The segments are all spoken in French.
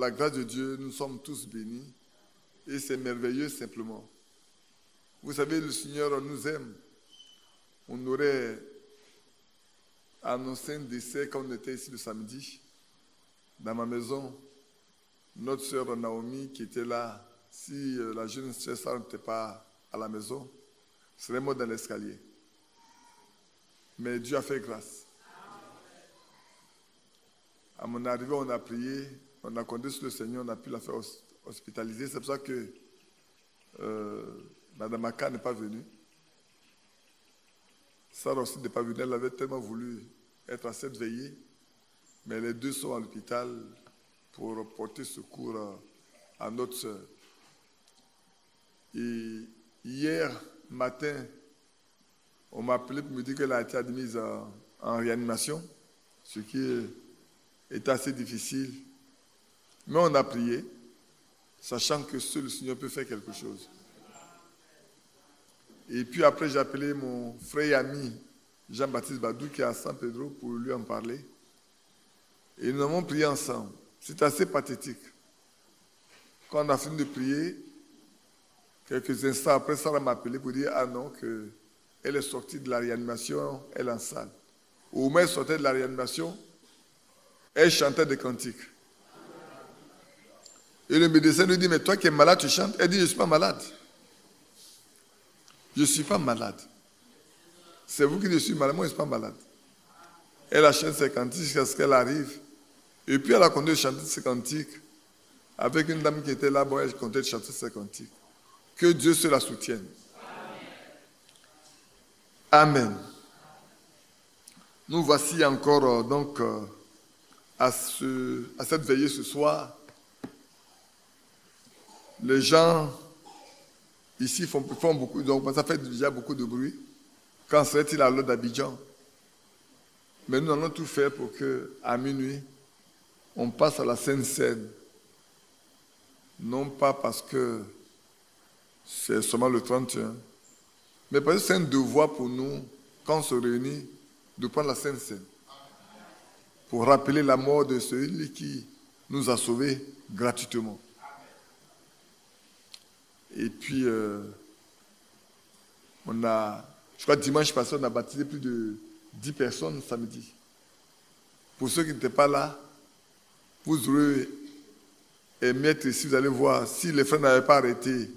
la grâce de Dieu, nous sommes tous bénis. Et c'est merveilleux simplement. Vous savez, le Seigneur nous aime. On aurait annoncé un décès quand on était ici le samedi. Dans ma maison, notre sœur Naomi qui était là, si la jeune sœur Sarah n'était pas à la maison, serait morte dans l'escalier. Mais Dieu a fait grâce. À mon arrivée, on a prié, on a compté sur le Seigneur, on a pu la faire hospitaliser. C'est pour ça que Mme Aka n'est pas venue. Sarah aussi n'est pas venue. Elle avait tellement voulu être à cette veillée. Mais les deux sont à l'hôpital pour porter secours à notre sœur. Et hier matin, on m'a appelé pour me dire qu'elle a été admise en réanimation, ce qui est assez difficile. Mais on a prié, sachant que seul le Seigneur peut faire quelque chose. Et puis après, j'ai appelé mon frère et ami Jean-Baptiste Badou qui est à San Pedro pour lui en parler. Et nous avons prié ensemble. C'est assez pathétique. Quand on a fini de prier, quelques instants après, Sarah m'a appelé pour dire « Ah non, qu'elle est sortie de la réanimation, elle est en salle. » Au moment où elle sortait de la réanimation, elle chantait des cantiques. Et le médecin lui dit « Mais toi qui es malade, tu chantes ?» Elle dit « Je ne suis pas malade. » Je ne suis pas malade. C'est vous qui dites « Je suis malade. » Moi, je ne suis pas malade. Elle a chanté ses cantiques jusqu'à ce qu'elle arrive. Et puis, elle a continué de chanter ses cantiques avec une dame qui était là. Bon, elle continuait de chanter ses cantiques. Que Dieu se la soutienne. Amen. Nous voici encore donc à cette veillée ce soir. Les gens ici font beaucoup, donc ça fait déjà beaucoup de bruit. Quand serait-il à l'heure d'Abidjan? Mais nous allons tout faire pour qu'à minuit, on passe à la Sainte Seine. Non pas parce que c'est seulement le 31, mais parce que c'est un devoir pour nous, quand on se réunit, de prendre la Sainte Seine. Pour rappeler la mort de celui qui nous a sauvés gratuitement. Et puis, je crois que dimanche passé, on a baptisé plus de 10 personnes samedi. Pour ceux qui n'étaient pas là, vous aurez aimé être ici, vous allez voir, si les frères n'avaient pas arrêté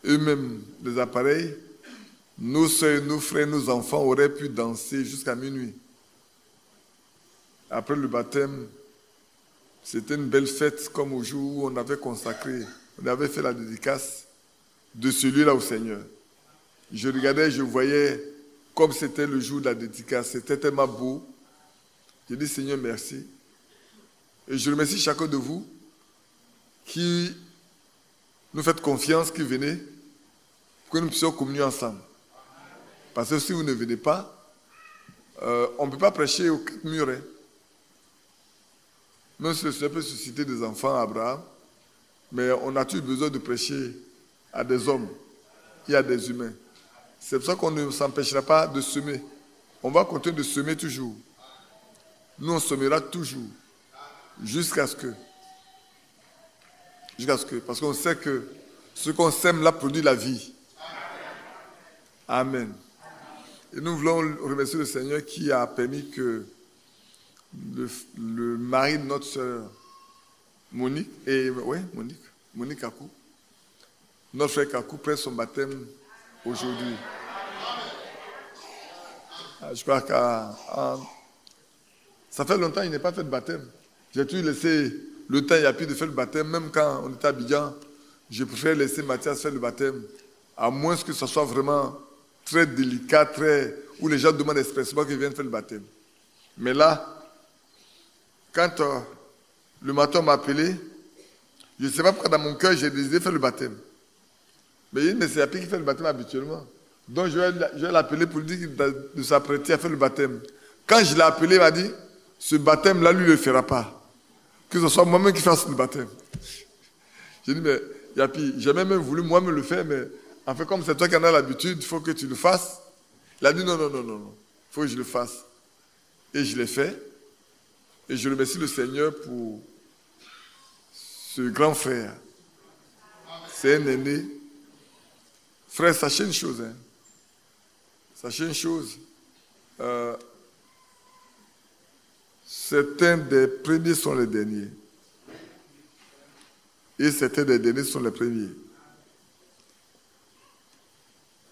eux-mêmes les appareils, nos soeurs, nos frères, nos enfants auraient pu danser jusqu'à minuit. Après le baptême, c'était une belle fête comme au jour où on avait consacré, on avait fait la dédicace de celui-là au Seigneur. Je regardais, je voyais comme c'était le jour de la dédicace, c'était tellement beau. Je dis Seigneur, merci. Et je remercie chacun de vous qui nous faites confiance, qui venez, pour que nous puissions communier ensemble. Parce que si vous ne venez pas, on ne peut pas prêcher au mur. Même si le Seigneur peut susciter des enfants à Abraham, mais on a toujours besoin de prêcher à des hommes et à des humains. C'est pour ça qu'on ne s'empêchera pas de semer. On va continuer de semer toujours. Nous, on semera toujours. Jusqu'à ce que. Parce qu'on sait que ce qu'on sème là produit la vie. Amen. Et nous voulons remercier le Seigneur qui a permis que le mari de notre sœur Monique Kakou, notre frère Kakou prenne son baptême aujourd'hui. Je crois que ça fait longtemps qu'il n'est pas fait de baptême. J'ai toujours laissé le temps, il n'y a plus de faire le baptême. Même quand on était à Abidjan, je préfère laisser Mathias faire le baptême, à moins que ce soit vraiment très délicat, où les gens demandent expressément qu'ils viennent faire le baptême. Mais là, quand le matin on m'a appelé, je ne sais pas pourquoi dans mon cœur j'ai décidé de faire le baptême. Mais c'est Yapi qui fait le baptême habituellement. Donc je vais l'appeler pour lui dire de s'apprêter à faire le baptême. Quand je l'ai appelé, il m'a dit, ce baptême-là, lui ne le fera pas. Que ce soit moi-même qui fasse le baptême. J'ai dit, mais Yapi, j'ai même voulu moi-même le faire, mais en fait, comme c'est toi qui en as l'habitude, il faut que tu le fasses. Il a dit, non, il faut que je le fasse. Et je l'ai fait. Et je remercie le Seigneur pour ce grand frère. C'est un aîné. Frère, sachez une chose. Sachez une chose. Certains des premiers sont les derniers. Et certains des derniers sont les premiers.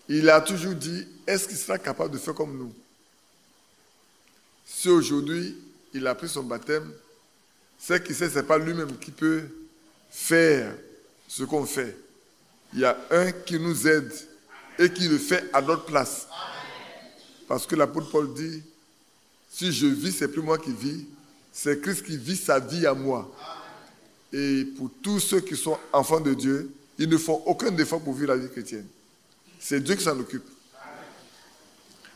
Il a toujours dit, est-ce qu'il sera capable de faire comme nous? Si aujourd'hui, il a pris son baptême, c'est qu'il sait que ce n'est pas lui-même qui peut faire ce qu'on fait. Il y a un qui nous aide et qui le fait à notre place. Parce que l'apôtre Paul dit, si je vis, ce n'est plus moi qui vis, c'est Christ qui vit sa vie à moi. Et pour tous ceux qui sont enfants de Dieu, ils ne font aucun effort pour vivre la vie chrétienne. C'est Dieu qui s'en occupe.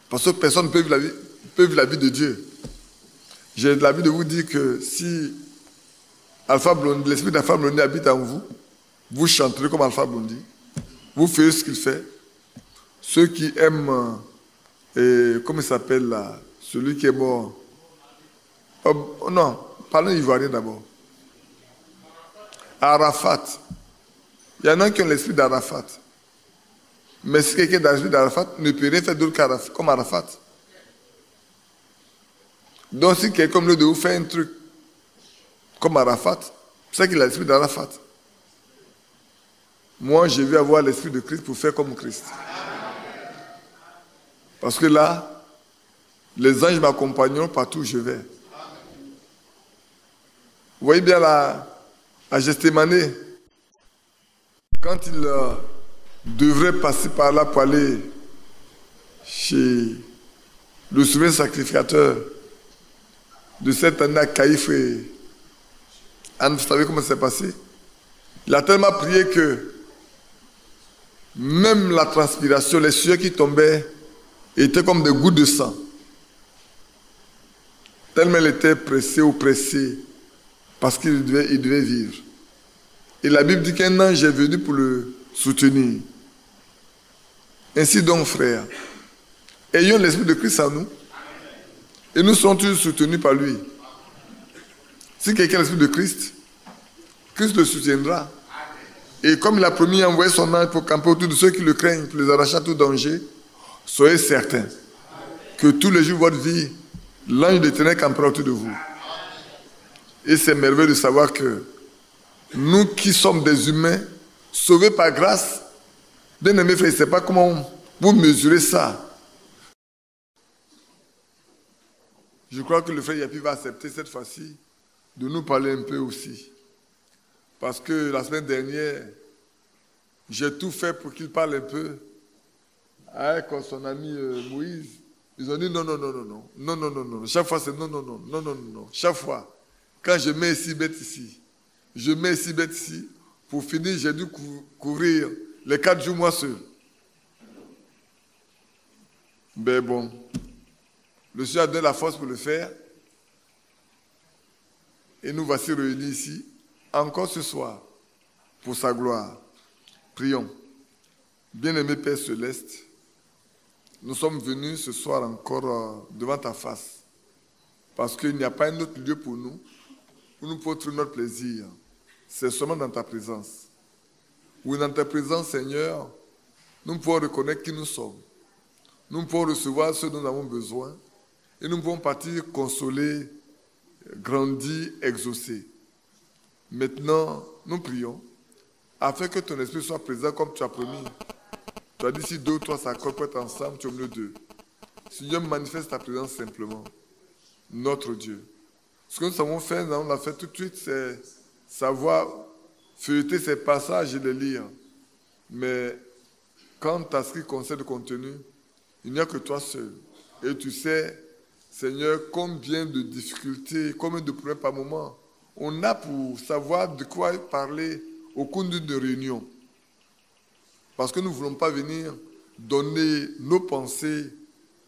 Parce que personne ne peut vivre la vie de Dieu. J'ai l'habitude de vous dire que si Alpha Blondy, l'esprit d'Alpha Blondy habite en vous, vous chanterez comme Alpha Blondy. Vous ferez ce qu'il fait. Ceux qui aiment, comment il s'appelle là, celui qui est mort. Oh, non, parlons ivoirien d'abord. Arafat. Il y en a qui ont l'esprit d'Arafat. Mais si quelqu'un a l'esprit d'Arafat ne peut rien faire d'autre comme Arafat. Donc si quelqu'un de vous fait un truc comme Arafat, c'est qu'il a l'esprit d'Arafat. Moi, je vais avoir l'esprit de Christ pour faire comme Christ. Parce que là, les anges m'accompagneront partout où je vais. Vous voyez bien là, à Gethsémani, quand il devrait passer par là pour aller chez le souverain sacrificateur de cette année à Caïphe et Anne, vous savez comment ça s'est passé? Il a tellement prié que même la transpiration, les sueurs qui tombaient étaient comme des gouttes de sang. Tellement il était pressé ou pressé parce qu'il devait vivre. Et la Bible dit qu'un ange est venu pour le soutenir. Ainsi donc, frères, ayons l'esprit de Christ en nous et nous serons toujours soutenus par lui. Si quelqu'un a l'esprit de Christ, Christ le soutiendra. Et comme il a promis d'envoyer son ange pour camper autour de ceux qui le craignent, pour les arracher à tout danger, soyez certains que tous les jours de votre vie, l'ange de l'Éternel campera autour de vous. Et c'est merveilleux de savoir que nous qui sommes des humains, sauvés par grâce, bien aimés frères, je ne sais pas comment vous mesurez ça. Je crois que le frère Yapi va accepter cette fois-ci de nous parler un peu aussi. Parce que la semaine dernière, j'ai tout fait pour qu'il parle un peu avec son ami Moïse. Ils ont dit non. Chaque fois, c'est non. Chaque fois, quand je mets ici, bête ici, je mets ici, bête ici, pour finir, j'ai dû couvrir les 4 jours moi seul. Ben bon, le Seigneur a donné la force pour le faire. Et nous voici réunis ici, encore ce soir, pour sa gloire. Prions. Bien-aimé Père Céleste, nous sommes venus ce soir encore devant ta face, parce qu'il n'y a pas un autre lieu pour nous, où nous pouvons trouver notre plaisir. C'est seulement dans ta présence. Oui, dans ta présence, Seigneur, nous pouvons reconnaître qui nous sommes. Nous pouvons recevoir ce dont nous avons besoin, et nous pouvons partir consolés, grandis, exaucés. Maintenant, nous prions, afin que ton esprit soit présent comme tu as promis. Tu as dit si 2 ou 3 s'accordent pour être ensemble, tu es au milieu d'eux. Seigneur, manifeste ta présence simplement. Notre Dieu. Ce que nous avons fait, nous l'avons fait tout de suite, c'est savoir feuilleter ces passages et les lire. Mais quant à ce qui concerne le contenu, il n'y a que toi seul. Et tu sais, Seigneur, combien de difficultés, combien de problèmes par moment on a pour savoir de quoi parler au cours d'une réunion. Parce que nous ne voulons pas venir donner nos pensées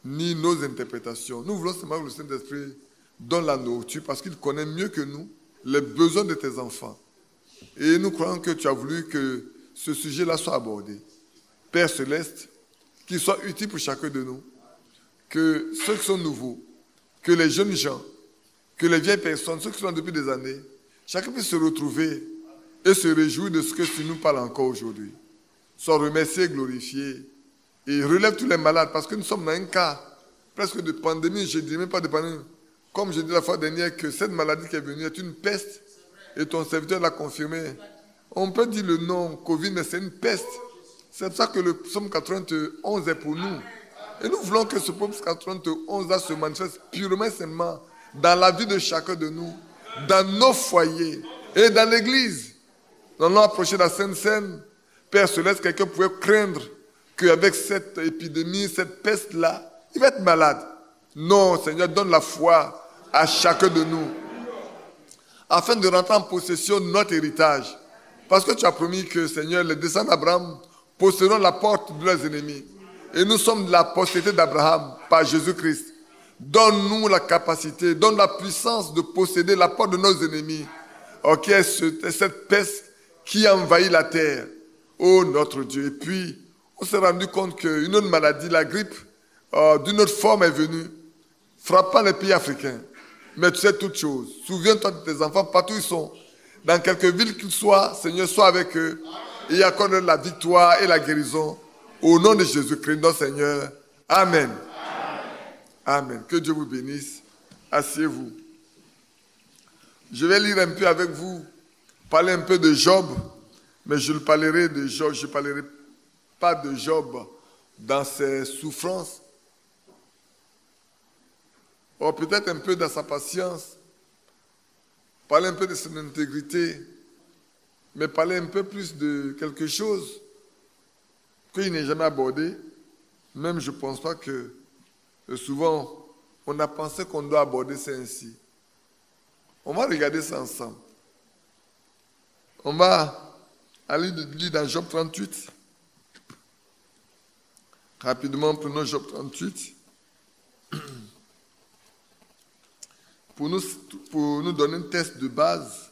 ni nos interprétations. Nous voulons seulement que le Saint-Esprit donne la nourriture parce qu'il connaît mieux que nous les besoins de tes enfants. Et nous croyons que tu as voulu que ce sujet-là soit abordé. Père Céleste, qu'il soit utile pour chacun de nous, que ceux qui sont nouveaux, que les jeunes gens, que les vieilles personnes, ceux qui sont là depuis des années, chacun puisse se retrouver et se réjouir de ce que tu nous parles encore aujourd'hui. Sois remercié, glorifié et relève tous les malades parce que nous sommes dans un cas presque de pandémie, je ne dis même pas de pandémie. Comme je dis la fois dernière que cette maladie qui est venue est une peste et ton serviteur l'a confirmé. On peut dire le nom Covid, mais c'est une peste. C'est pour ça que le psaume 91 est pour nous. Et nous voulons que ce psaume 91 se manifeste purement et simplement dans la vie de chacun de nous, dans nos foyers et dans l'église. Nous allons approcher la Sainte Seine. Père Céleste, quelqu'un pouvait craindre qu'avec cette épidémie, cette peste-là, il va être malade. Non, Seigneur, donne la foi à chacun de nous, afin de rentrer en possession de notre héritage. Parce que tu as promis que, Seigneur, les descendants d'Abraham posséderont la porte de leurs ennemis. Et nous sommes de la postérité d'Abraham par Jésus-Christ. Donne-nous la capacité, donne la puissance de posséder la porte de nos ennemis. Ok, cette peste qui a envahi la terre. Oh notre Dieu. Et puis, on s'est rendu compte qu'une autre maladie, la grippe, d'une autre forme est venue, frappant les pays africains. Mais tu sais toutes choses. Souviens-toi de tes enfants, partout où ils sont. Dans quelque ville qu'ils soient, Seigneur, sois avec eux. Et accorde la victoire et la guérison. Au nom de Jésus-Christ, notre Seigneur. Amen. Amen. Que Dieu vous bénisse. Asseyez-vous. Je vais lire un peu avec vous, parler un peu de Job. Mais je parlerai de Job. Je ne parlerai pas de Job dans ses souffrances. Ou peut-être un peu dans sa patience. Parler un peu de son intégrité. Mais parler un peu plus de quelque chose qu'il n'est jamais abordé. Même je ne pense pas que souvent on a pensé qu'on doit aborder ça ainsi. On va regarder ça ensemble. On va aller lire dans Job 38. Rapidement, prenons Job 38. Pour nous donner un test de base.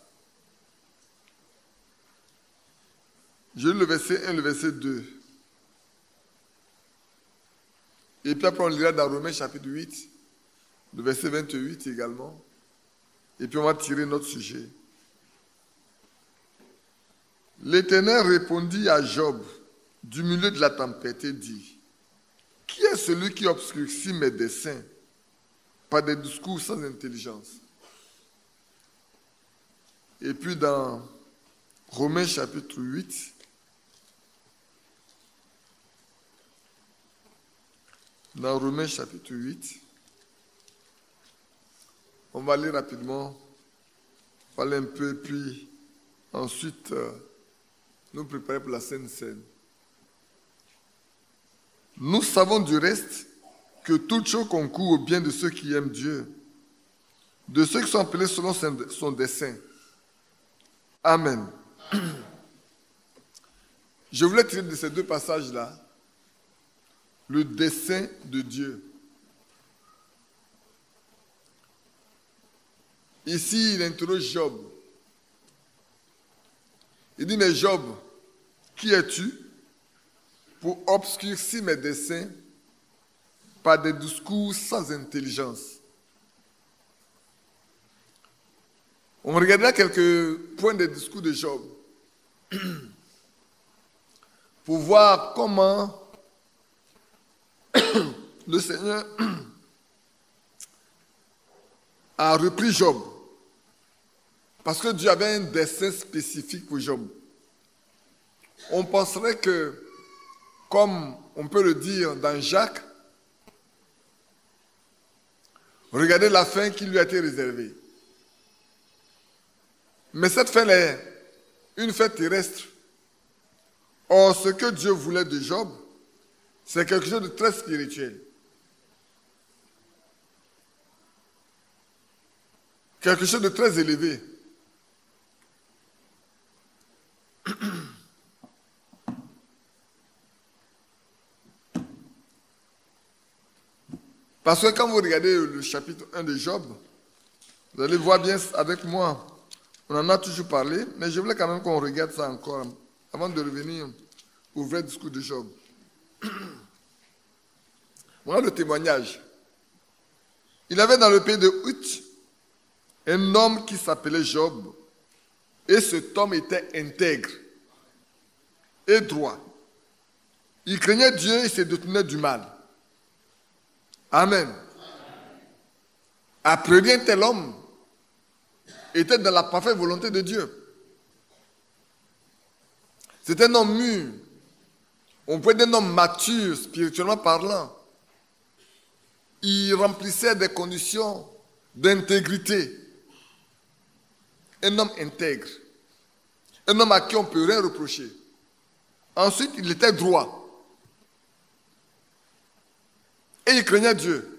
Je lis le verset 1, le verset 2. Et puis après, on lira dans Romains chapitre 8, le verset 28 également. Et puis on va tirer notre sujet. L'Éternel répondit à Job du milieu de la tempête et dit, « Qui est celui qui obscurcit mes desseins par des discours sans intelligence ?» Et puis dans Romains chapitre 8, dans Romains chapitre 8, on va aller rapidement, parler un peu, puis ensuite nous préparer pour la Sainte Seine. Nous savons du reste que toute chose concourt au bien de ceux qui aiment Dieu, de ceux qui sont appelés selon son dessein. Amen. Je voulais tirer de ces deux passages-là le dessein de Dieu. Ici, il interroge Job. Il dit, mais Job, qui es-tu pour obscurcir mes desseins par des discours sans intelligence? On regardera quelques points des discours de Job pour voir comment le Seigneur a repris Job. Parce que Dieu avait un dessein spécifique pour Job. On penserait que, comme on peut le dire dans Jacques, regardez la fin qui lui a été réservée. Mais cette fin est une fin terrestre. Or, ce que Dieu voulait de Job, c'est quelque chose de très spirituel. Quelque chose de très élevé. Parce que quand vous regardez le chapitre 1 de Job, vous allez voir bien avec moi, on en a toujours parlé, mais je voulais quand même qu'on regarde ça encore avant de revenir au vrai discours de Job. Voilà le témoignage. Il avait dans le pays de Hut un homme qui s'appelait Job, Et cet homme était intègre et droit. Il craignait Dieu et se détournait du mal. Amen. Après un tel homme était dans la parfaite volonté de Dieu. C'était un homme mûr. On pouvait dire un homme mature, spirituellement parlant. Il remplissait des conditions d'intégrité. Un homme intègre. Un homme à qui on ne peut rien reprocher. Ensuite, il était droit. Et il craignait Dieu.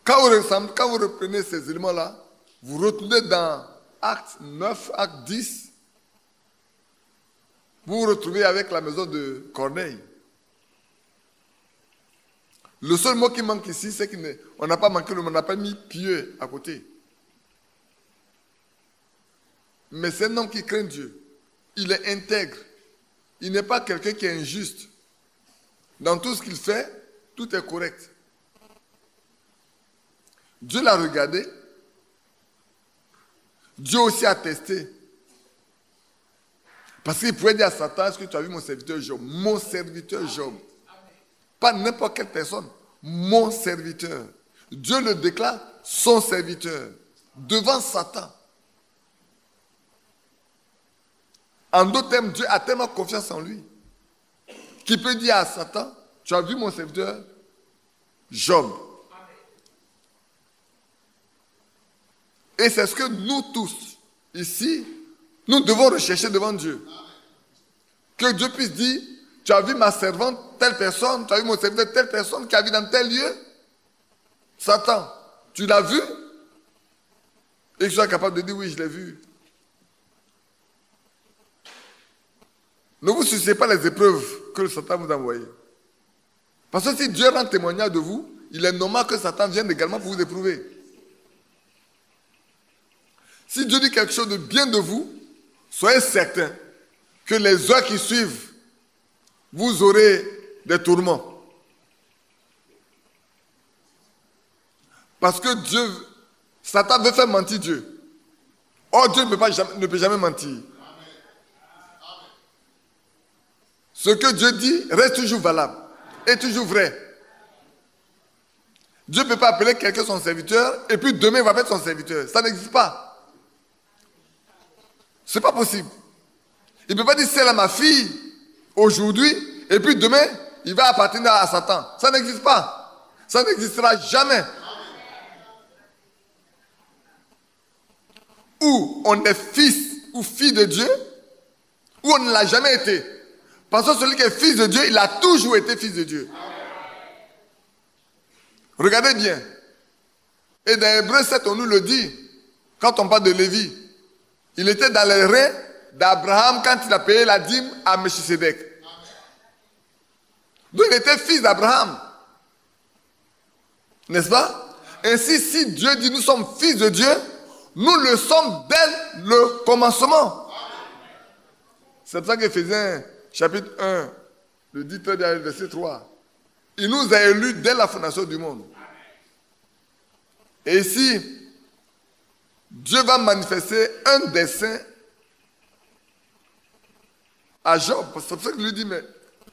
Quand vous reprenez ces éléments-là, vous retournez dans Acte 9, Acte 10, vous vous retrouvez avec la maison de Corneille. Le seul mot qui manque ici, c'est qu'on n'a pas manqué, on n'a pas mis pieux à côté. Mais c'est un homme qui craint Dieu. Il est intègre. Il n'est pas quelqu'un qui est injuste. Dans tout ce qu'il fait, tout est correct. Dieu l'a regardé. Dieu aussi a testé. Parce qu'il pouvait dire à Satan, est-ce que tu as vu mon serviteur Job? Mon serviteur Job. Pas n'importe quelle personne. Mon serviteur. Dieu le déclare son serviteur. Devant Satan. En d'autres termes, Dieu a tellement confiance en lui qu'il peut dire à Satan, tu as vu mon serviteur Job. Et c'est ce que nous tous, ici, nous devons rechercher devant Dieu. Que Dieu puisse dire, tu as vu ma servante, telle personne, tu as vu mon serviteur, telle personne qui habite dans tel lieu. Satan, tu l'as vu? Et que je sois capable de dire, oui, je l'ai vu. Ne vous souciez pas les épreuves que le Satan vous a envoyées. Parce que si Dieu rend témoignage de vous, il est normal que Satan vienne également pour vous éprouver. Si Dieu dit quelque chose de bien de vous, soyez certain que les heures qui suivent, vous aurez des tourments. Parce que Satan veut faire mentir Dieu. Or, Dieu ne peut jamais mentir. Ce que Dieu dit reste toujours valable et toujours vrai. Dieu ne peut pas appeler quelqu'un son serviteur et puis demain il va être son serviteur. Ça n'existe pas. Ce n'est pas possible. Il ne peut pas dire c'est là ma fille aujourd'hui et puis demain il va appartenir à Satan. Ça n'existe pas. Ça n'existera jamais. Ou on est fils ou fille de Dieu ou on ne l'a jamais été. Parce que celui qui est fils de Dieu, il a toujours été fils de Dieu. Regardez bien. Et dans Hébreux 7, on nous le dit, quand on parle de Lévi. Il était dans les reins d'Abraham quand il a payé la dîme à Melchisédek. Donc il était fils d'Abraham. N'est-ce pas? Ainsi, si Dieu dit nous sommes fils de Dieu, nous le sommes dès le commencement. C'est pour ça qu'Éphésiens chapitre 1, le 10, verset 3. Il nous a élus dès la fondation du monde. Et ici, Dieu va manifester un dessein à Job. C'est pour ça qu'il lui dit, mais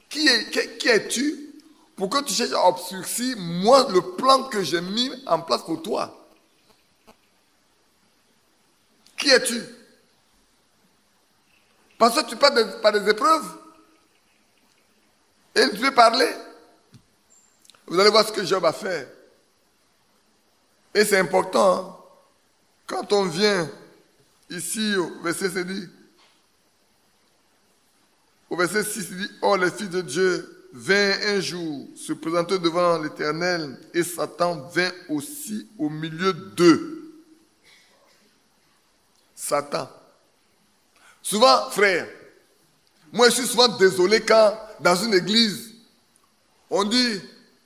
qui es-tu pour que tu cherches à obscurcir moi le plan que j'ai mis en place pour toi? Qui es-tu? Parce que tu passes par des épreuves. Et tu peux parler. Vous allez voir ce que Job a fait. Et c'est important. Hein? Quand on vient ici au verset 6, dit, au verset 6, il dit, « Oh, les fils de Dieu vinrent un jour se présenter devant l'Éternel et Satan vint aussi au milieu d'eux. » Satan. Souvent, frère, moi je suis souvent désolé quand dans une église, on dit,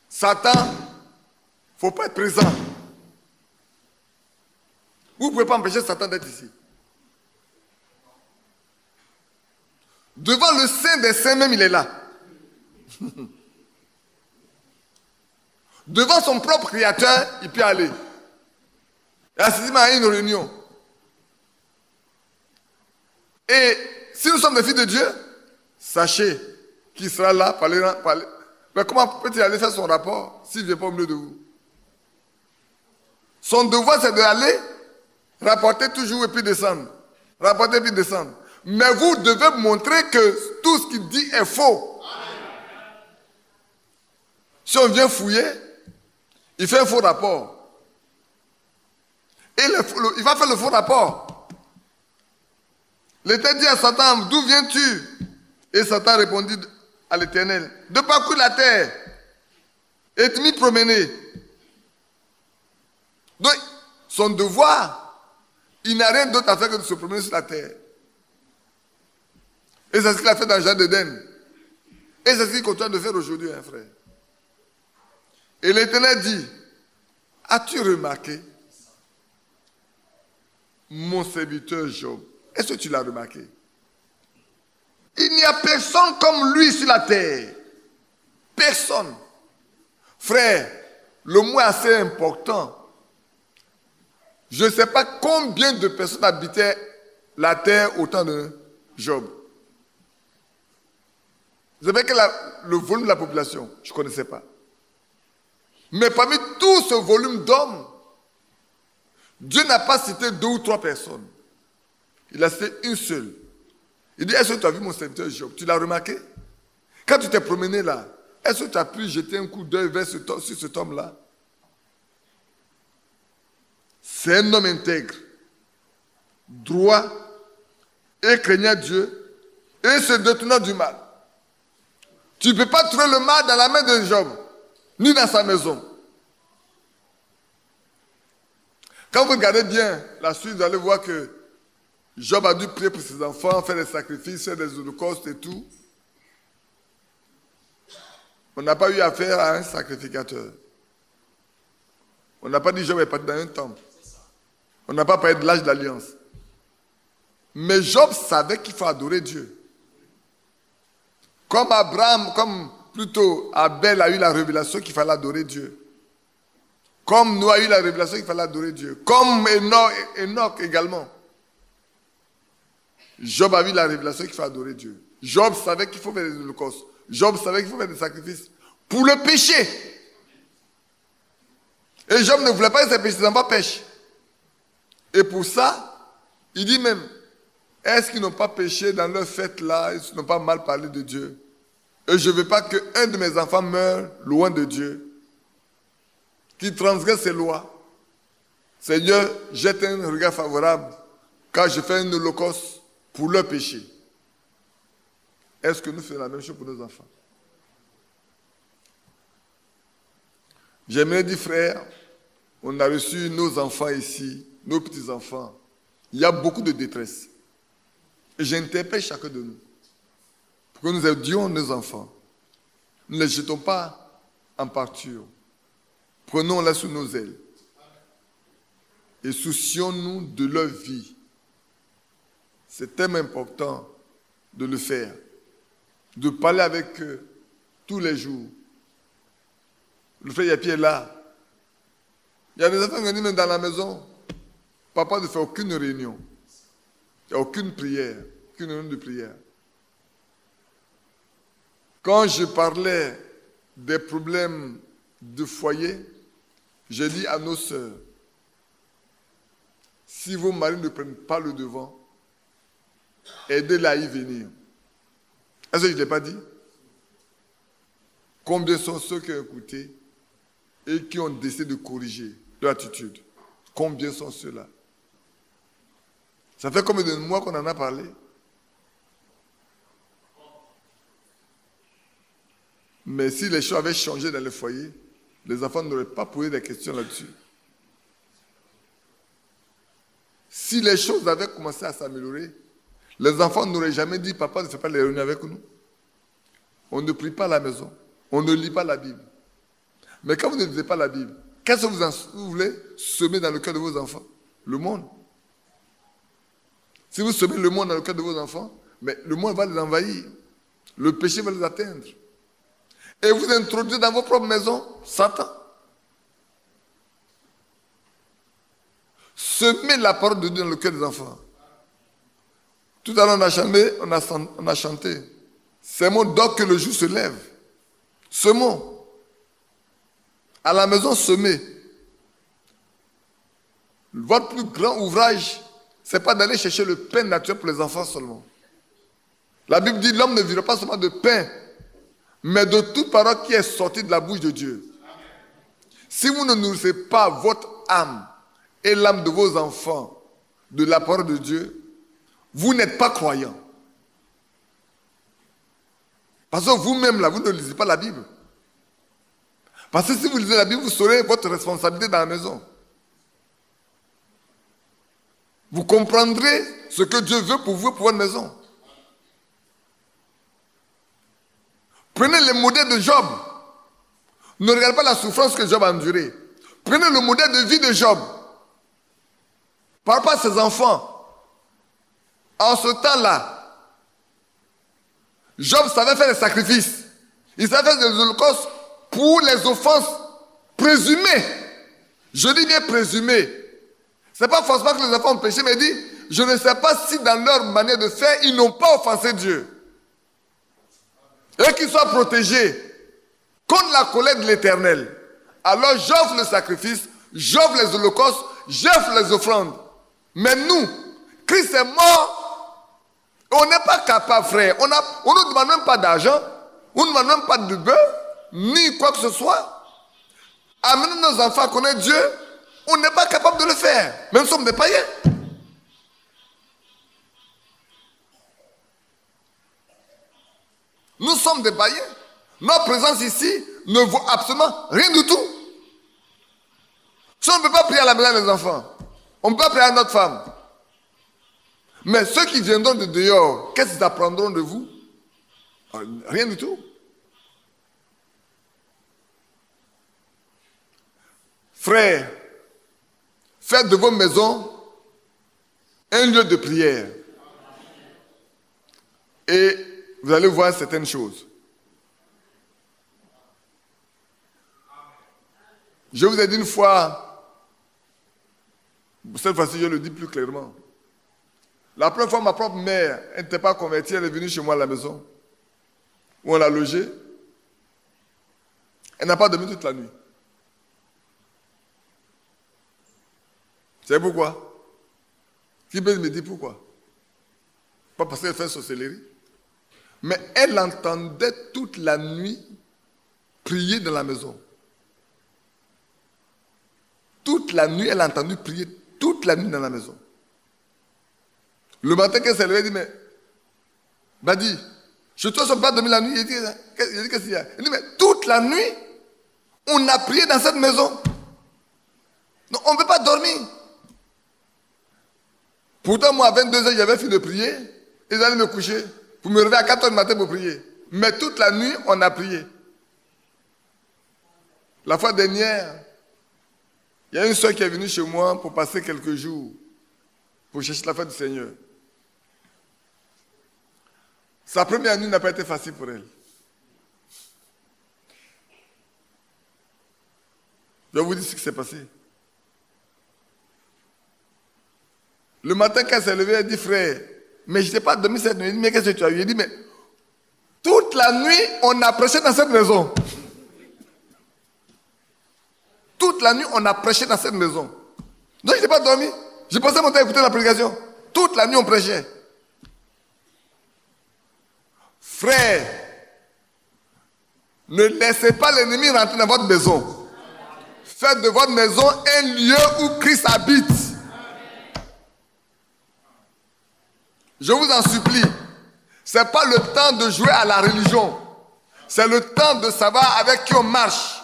Satan, il ne faut pas être présent. Vous ne pouvez pas empêcher Satan d'être ici. Devant le Saint des Saints même, il est là. Devant son propre Créateur, il peut aller. Et assis à une réunion. Et si nous sommes des fils de Dieu, sachez qu'il sera là par les... Mais comment peut-il aller faire son rapport s'il ne vient pas au milieu de vous? Son devoir, c'est d'aller rapporter toujours et puis descendre. Rapporter et puis descendre. Mais vous devez montrer que tout ce qu'il dit est faux. Si on vient fouiller, il fait un faux rapport. Et il va faire le faux rapport. L'Éternel dit à Satan, d'où viens-tu? Et Satan répondit à l'Éternel, de parcourir la terre et de m'y promener. Donc, son devoir, il n'a rien d'autre à faire que de se promener sur la terre. Et c'est ce qu'il a fait dans le jardin d'Éden. Et c'est ce qu'il continue de faire aujourd'hui, hein, frère. Et l'Éternel dit, as-tu remarqué mon serviteur Job? Est-ce que tu l'as remarqué? Il n'y a personne comme lui sur la terre. Personne. Frère, le mot est assez important. Je ne sais pas combien de personnes habitaient la terre au temps de Job. Vous savez quel est le volume de la population? Je ne connaissais pas. Mais parmi tout ce volume d'hommes, Dieu n'a pas cité 2 ou 3 personnes. Il a cité une seule. Il dit, est-ce que tu as vu mon serviteur Job? Tu l'as remarqué? Quand tu t'es promené là, est-ce que tu as pu jeter un coup d'œil sur cet homme-là? C'est un homme intègre, droit et craignant Dieu et se détournant du mal. Tu ne peux pas trouver le mal dans la main de Job, ni dans sa maison. Quand vous regardez bien la suite, vous allez voir que Job a dû prier pour ses enfants, faire des sacrifices, faire des holocaustes et tout. On n'a pas eu affaire à un sacrificateur. On n'a pas dit Job est parti dans un temple. On n'a pas parlé de l'âge d'alliance. Mais Job savait qu'il faut adorer Dieu. Comme plutôt Abel a eu la révélation qu'il fallait adorer Dieu. Comme Noé a eu la révélation qu'il fallait adorer Dieu. Comme Enoch également. Job a eu la révélation qu'il fallait adorer Dieu. Job savait qu'il faut faire des holocaustes. Job savait qu'il faut faire des sacrifices pour le péché. Et Job ne voulait pas que ses enfants pêchent. Et pour ça, il dit même, est-ce qu'ils n'ont pas péché dans leur fête là, ils n'ont pas mal parlé de Dieu? Et je ne veux pas qu'un de mes enfants meure loin de Dieu, qui transgresse ses lois. Seigneur, jette un regard favorable quand je fais un holocauste pour leur péché. Est-ce que nous faisons la même chose pour nos enfants? J'aimerais dire, frère, on a reçu nos enfants ici, nos petits-enfants. Il y a beaucoup de détresse. Et j'interpelle chacun de nous pour que nous aidions nos enfants. Ne les jetons pas en pâture. Prenons-les sous nos ailes. Et soucions-nous de leur vie. C'est tellement important de le faire. De parler avec eux tous les jours. Le frère Yapi est là. Il y a des enfants qui viennent même dans la maison. Papa ne fait aucune réunion. Il n'y a aucune prière. Aucune réunion de prière. Quand je parlais des problèmes de foyer, j'ai dit à nos sœurs, si vos maris ne prennent pas le devant, aidez-les à y venir. Est-ce que je ne l'ai pas dit? Combien sont ceux qui ont écouté et qui ont décidé de corriger leur attitude? Combien sont ceux-là? Ça fait combien de mois qu'on en a parlé? Mais si les choses avaient changé dans le foyer, les enfants n'auraient pas posé des questions là-dessus. Si les choses avaient commencé à s'améliorer, les enfants n'auraient jamais dit, papa ne fait pas les réunions avec nous. On ne prie pas à la maison. On ne lit pas la Bible. Mais quand vous ne lisez pas la Bible, qu'est-ce que vous voulez semer dans le cœur de vos enfants? Le monde. Si vous semez le monde dans le cœur de vos enfants, mais le monde va les envahir. Le péché va les atteindre. Et vous introduisez dans vos propres maisons Satan. Semez la parole de Dieu dans le cœur des enfants. Tout à l'heure, on a chanté. C'est mon donc que le jour se lève. Semons. À la maison, semer. Votre plus grand ouvrage, ce n'est pas d'aller chercher le pain naturel pour les enfants seulement. La Bible dit l'homme ne vivra pas seulement de pain, mais de toute parole qui est sortie de la bouche de Dieu. Si vous ne nourrissez pas votre âme et l'âme de vos enfants de la parole de Dieu, vous n'êtes pas croyant. Parce que vous-même, là, vous ne lisez pas la Bible. Parce que si vous lisez la Bible, vous saurez votre responsabilité dans la maison. Vous comprendrez ce que Dieu veut pour vous et pour votre maison. Prenez le modèle de Job. Ne regardez pas la souffrance que Job a endurée. Prenez le modèle de vie de Job. Par rapport à ses enfants. En ce temps-là, Job savait faire des sacrifices. Il savait faire des holocaustes pour les offenses présumées. Je dis bien présumées. Ce n'est pas forcément que les enfants ont péché, mais il dit, je ne sais pas si dans leur manière de faire, ils n'ont pas offensé Dieu. Et qu'ils soient protégés contre la colère de l'Éternel. Alors j'offre le sacrifice, j'offre les holocaustes, j'offre les offrandes. Mais nous, Christ est mort, on n'est pas capable, frère. On ne nous demande même pas d'argent, on ne nous demande même pas de beurre, ni quoi que ce soit. Amener nos enfants à connaître Dieu, on n'est pas capable de le faire. Même si nous sommes des païens. Nous sommes des païens. Notre présence ici ne vaut absolument rien du tout. Si on ne peut pas prier à la maison des enfants, on ne peut pas prier à notre femme. Mais ceux qui viendront de dehors, qu'est-ce qu'ils apprendront de vous? Rien du tout. Frères, faites de vos maisons un lieu de prière. Et vous allez voir certaines choses. Je vous ai dit une fois, cette fois-ci je le dis plus clairement. La première fois, ma propre mère, elle n'était pas convertie, elle est venue chez moi à la maison, où on l'a logée. Elle n'a pas dormi toute la nuit. Vous savez pourquoi? Qui peut me dire pourquoi? Pas parce qu'elle fait sorcellerie. Mais elle entendait toute la nuit prier dans la maison. Toute la nuit, elle a entendu prier toute la nuit dans la maison. Le matin, qu'elle s'est levée, elle dit, mais, Badi, je ne t'ai pas dormi la nuit. Il dit, qu'est-ce qu'il y a? Il dit, mais toute la nuit, on a prié dans cette maison. Donc, on ne peut pas dormir. Pourtant, moi, à 22 ans, j'avais fini de prier. Et ils allaient me coucher pour me réveiller à 4 heures du matin pour prier. Mais toute la nuit, on a prié. La fois dernière, il y a une soeur qui est venue chez moi pour passer quelques jours pour chercher la face du Seigneur. Sa première nuit n'a pas été facile pour elle. Je vais vous dire ce qui s'est passé. Le matin, quand elle s'est levée, elle dit, frère, mais je n'ai pas dormi cette nuit. Elle dit, mais qu'est-ce que tu as eu? Elle dit, mais toute la nuit, on a prêché dans cette maison. Toute la nuit, on a prêché dans cette maison. Donc, je n'ai pas dormi. J'ai passé mon temps à écouter la prédication. Toute la nuit, on prêchait. Frère, ne laissez pas l'ennemi rentrer dans votre maison. Faites de votre maison un lieu où Christ habite. Je vous en supplie. Ce n'est pas le temps de jouer à la religion. C'est le temps de savoir avec qui on marche.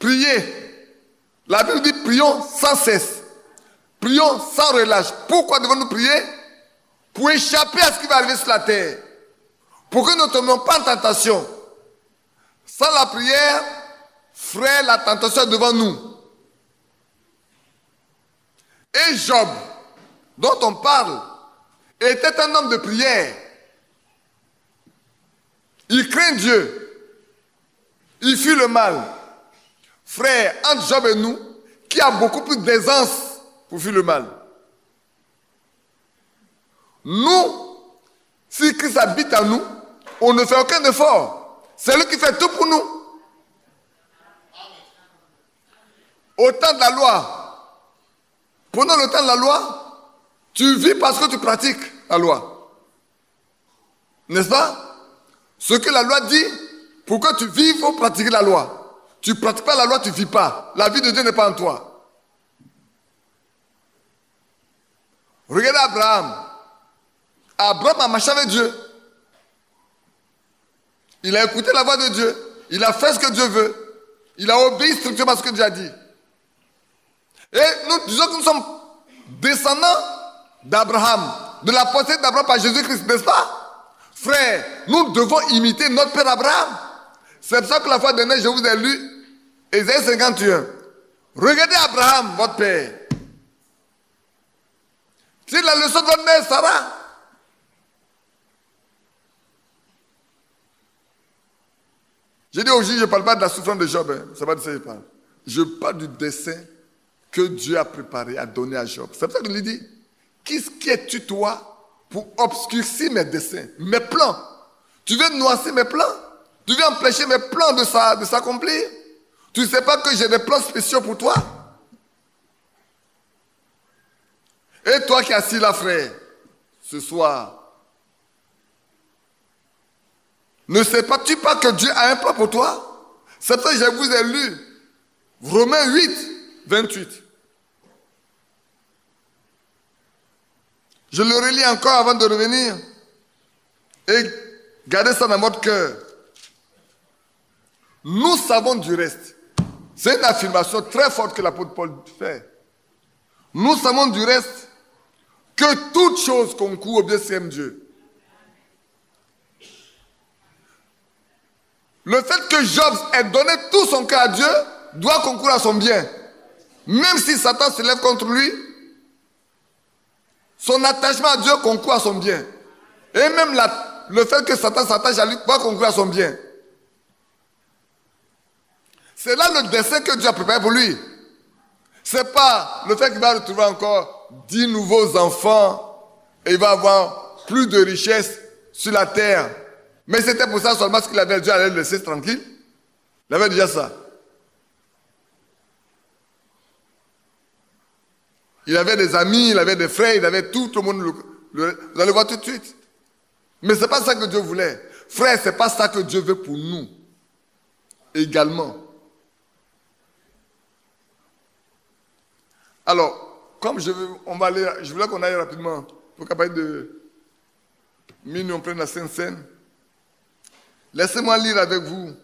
Priez. La Bible dit prions sans cesse. Prions sans relâche. Pourquoi devons-nous prier? Pour échapper à ce qui va arriver sur la terre. Pour que nous ne tombions pas en tentation. Sans la prière, frère, la tentation est devant nous. Et Job, dont on parle, était un homme de prière. Il craint Dieu. Il fuit le mal. Frère, entre Job et nous, qui a beaucoup plus d'aisance pour fuir le mal. Nous, si Christ habite en nous, on ne fait aucun effort. C'est lui qui fait tout pour nous. Au temps de la loi, pendant le temps de la loi, tu vis parce que tu pratiques la loi. N'est-ce pas? Ce que la loi dit, pour que tu vives, il faut pratiquer la loi. Tu ne pratiques pas la loi, tu ne vis pas. La vie de Dieu n'est pas en toi. Regardez Abraham. Abraham a marché avec Dieu. Il a écouté la voix de Dieu. Il a fait ce que Dieu veut. Il a obéi strictement à ce que Dieu a dit. Et nous disons que nous sommes descendants d'Abraham, de la postérité d'Abraham par Jésus-Christ, n'est-ce pas? Frère, nous devons imiter notre père Abraham. C'est pour ça que la fois dernière, je vous ai lu Ésaïe 51. Regardez Abraham, votre père. C'est la leçon de votre mère Sarah. J'ai dit aujourd'hui, je ne parle pas de la souffrance de Job. Hein. C'est pas de ça que je parle. Je parle du dessein que Dieu a préparé, a donné à Job. C'est pour ça que je lui dis, qui es-tu toi pour obscurcir mes desseins, mes plans? Tu veux noircir mes plans? Tu veux empêcher mes plans de s'accomplir? Tu ne sais pas que j'ai des plans spéciaux pour toi? Et toi qui es assis là, frère, ce soir, ne sais-tu pas que Dieu a un plan pour toi? C'est pour ça que je vous ai lu Romains 8, 28. Je le relis encore avant de revenir. Et gardez ça dans votre cœur. Nous savons du reste. C'est une affirmation très forte que l'apôtre Paul fait. Nous savons du reste que toute chose concourt au bien de Dieu. Le fait que Job ait donné tout son cœur à Dieu doit concourir à son bien. Même si Satan se lève contre lui, son attachement à Dieu concourt à son bien. Et même le fait que Satan s'attache à lui doit concourir à son bien. C'est là le dessein que Dieu a préparé pour lui. Ce n'est pas le fait qu'il va retrouver encore 10 nouveaux enfants et il va avoir plus de richesses sur la terre. Mais c'était pour ça seulement ce qu'il avait. Dieu allait le laisser tranquille. Il avait déjà ça. Il avait des amis, il avait des frères, il avait tout le monde. Vous allez voir tout de suite. Mais ce n'est pas ça que Dieu voulait. Frère, ce n'est pas ça que Dieu veut pour nous. Également. Alors, comme je voulais qu'on aille rapidement pour qu'à partir de minuit, on prenne la Sainte Seine. Laissez-moi lire avec vous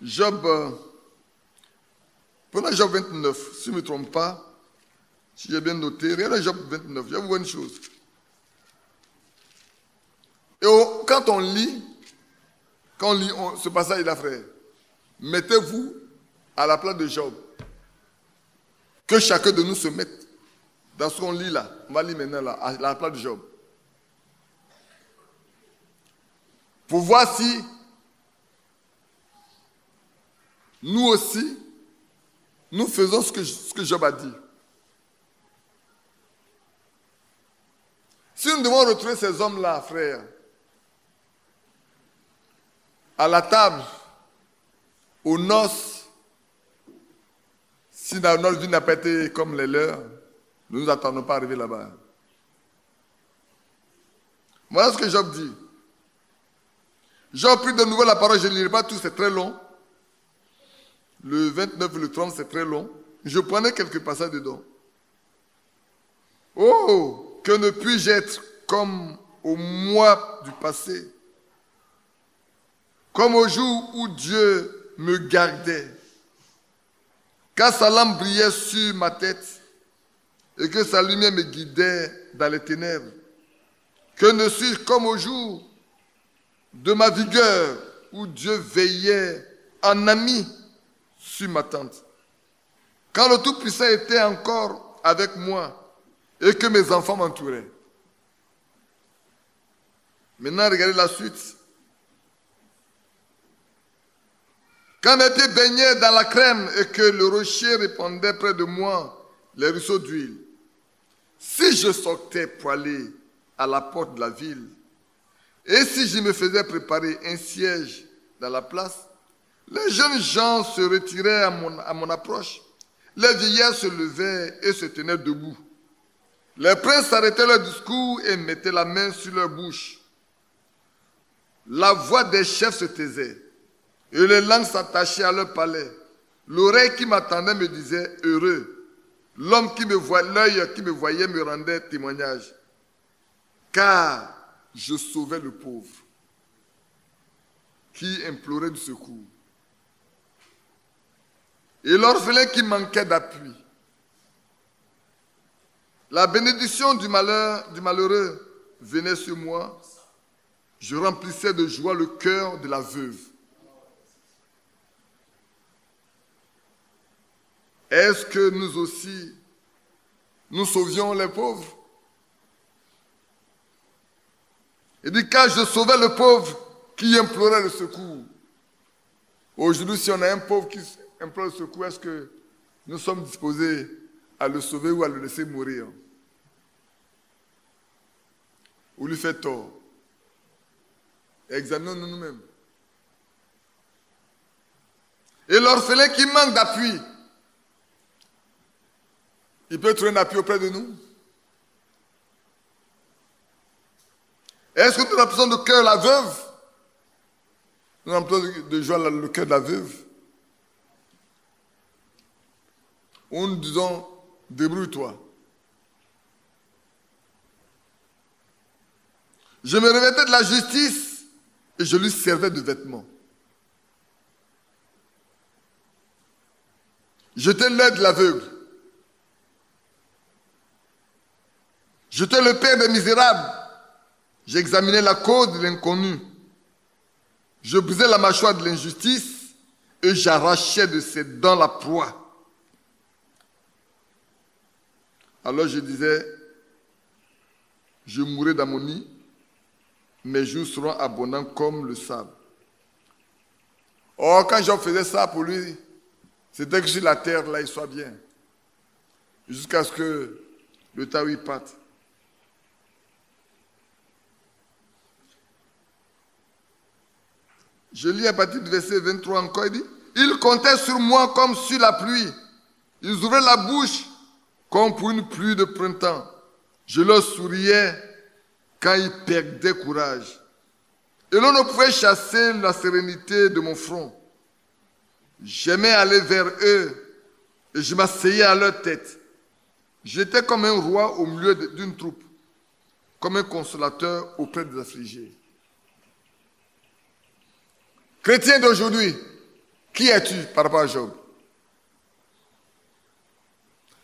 Job, prenez Job 29, si je ne me trompe pas, si j'ai bien noté, regardez Job 29, je vais vous voir une chose. Et quand on lit ce passage-là, frère, mettez-vous à la place de Job. Que chacun de nous se mette dans ce qu'on lit là. On va lire maintenant là, à la place de Job. Pour voir si nous aussi, nous faisons ce que Job a dit. Si nous devons retrouver ces hommes-là, frères, à la table, aux noces, si notre vie n'a pas été comme les leurs, nous ne nous attendons pas à arriver là-bas. Voilà ce que Job dit. Job prit de nouveau la parole, je ne lirai pas tout, c'est très long. Le 29 et le 30, c'est très long. Je prenais quelques passages dedans. Oh, que ne puis-je être comme au mois du passé, comme au jour où Dieu me gardait, quand sa lampe brillait sur ma tête et que sa lumière me guidait dans les ténèbres. Que ne suis-je comme au jour de ma vigueur où Dieu veillait en ami sur ma tente. Quand le Tout-Puissant était encore avec moi et que mes enfants m'entouraient. Maintenant, regardez la suite. Quand mes pieds baignaient dans la crème et que le rocher répandait près de moi les ruisseaux d'huile, si je sortais pour aller à la porte de la ville, et si je me faisais préparer un siège dans la place, les jeunes gens se retiraient à mon approche. Les vieillards se levaient et se tenaient debout. Les princes arrêtaient leur discours et mettaient la main sur leur bouche. La voix des chefs se taisait et les langues s'attachaient à leur palais. L'oreille qui m'attendait me disait « heureux ». L'œil qui me voyait me rendait témoignage. Car je sauvais le pauvre qui implorait du secours. Et l'orphelin qui manquait d'appui. La bénédiction du malheureux venait sur moi. Je remplissais de joie le cœur de la veuve. Est-ce que nous aussi, nous sauvions les pauvres? Il dit, car je sauvais le pauvre qui implorait le secours. Aujourd'hui, si on a un pauvre qui implore le secours, est-ce que nous sommes disposés à le sauver ou à le laisser mourir? Ou lui faire tort? Examinons-nous nous-mêmes. Et l'orphelin qui manque d'appui, il peut trouver un appui auprès de nous? Est-ce que nous remplissons de cœur la veuve? Nous remplissons de joie le cœur de la veuve? Ou nous disons, débrouille-toi. Je me revêtais de la justice et je lui servais de vêtements. J'étais l'œil de l'aveugle. J'étais le père des misérables. J'examinais la cause de l'inconnu. Je brisais la mâchoire de l'injustice et j'arrachais de ses dents la proie. Alors je disais, je mourrai dans mon nid, mes jours seront abondants comme le sable. Or, quand Job faisait ça pour lui, c'était que sur la terre, là, il soit bien. Jusqu'à ce que le temps où il parte. Je lis à partir du verset 23 encore, il dit, ils comptaient sur moi comme sur la pluie. Ils ouvraient la bouche comme pour une pluie de printemps. Je leur souriais quand ils perdaient courage. Et l'on ne pouvait chasser la sérénité de mon front. J'aimais aller vers eux et je m'asseyais à leur tête. J'étais comme un roi au milieu d'une troupe, comme un consolateur auprès des affligés. Chrétien d'aujourd'hui, qui es-tu par rapport à Job?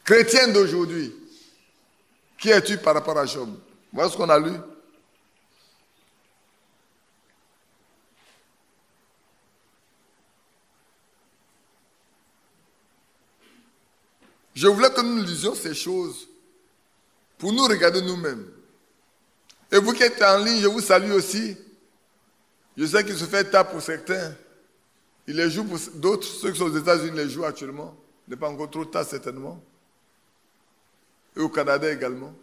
Chrétien d'aujourd'hui, qui es-tu par rapport à Job? Voilà ce qu'on a lu. Je voulais que nous lisions ces choses pour nous regarder nous-mêmes. Et vous qui êtes en ligne, je vous salue aussi. Je sais qu'il se fait tard pour certains. Il les joue pour d'autres. Ceux qui sont aux États-Unis les jouent actuellement. Il n'est pas encore trop tard, certainement. Et au Canada également.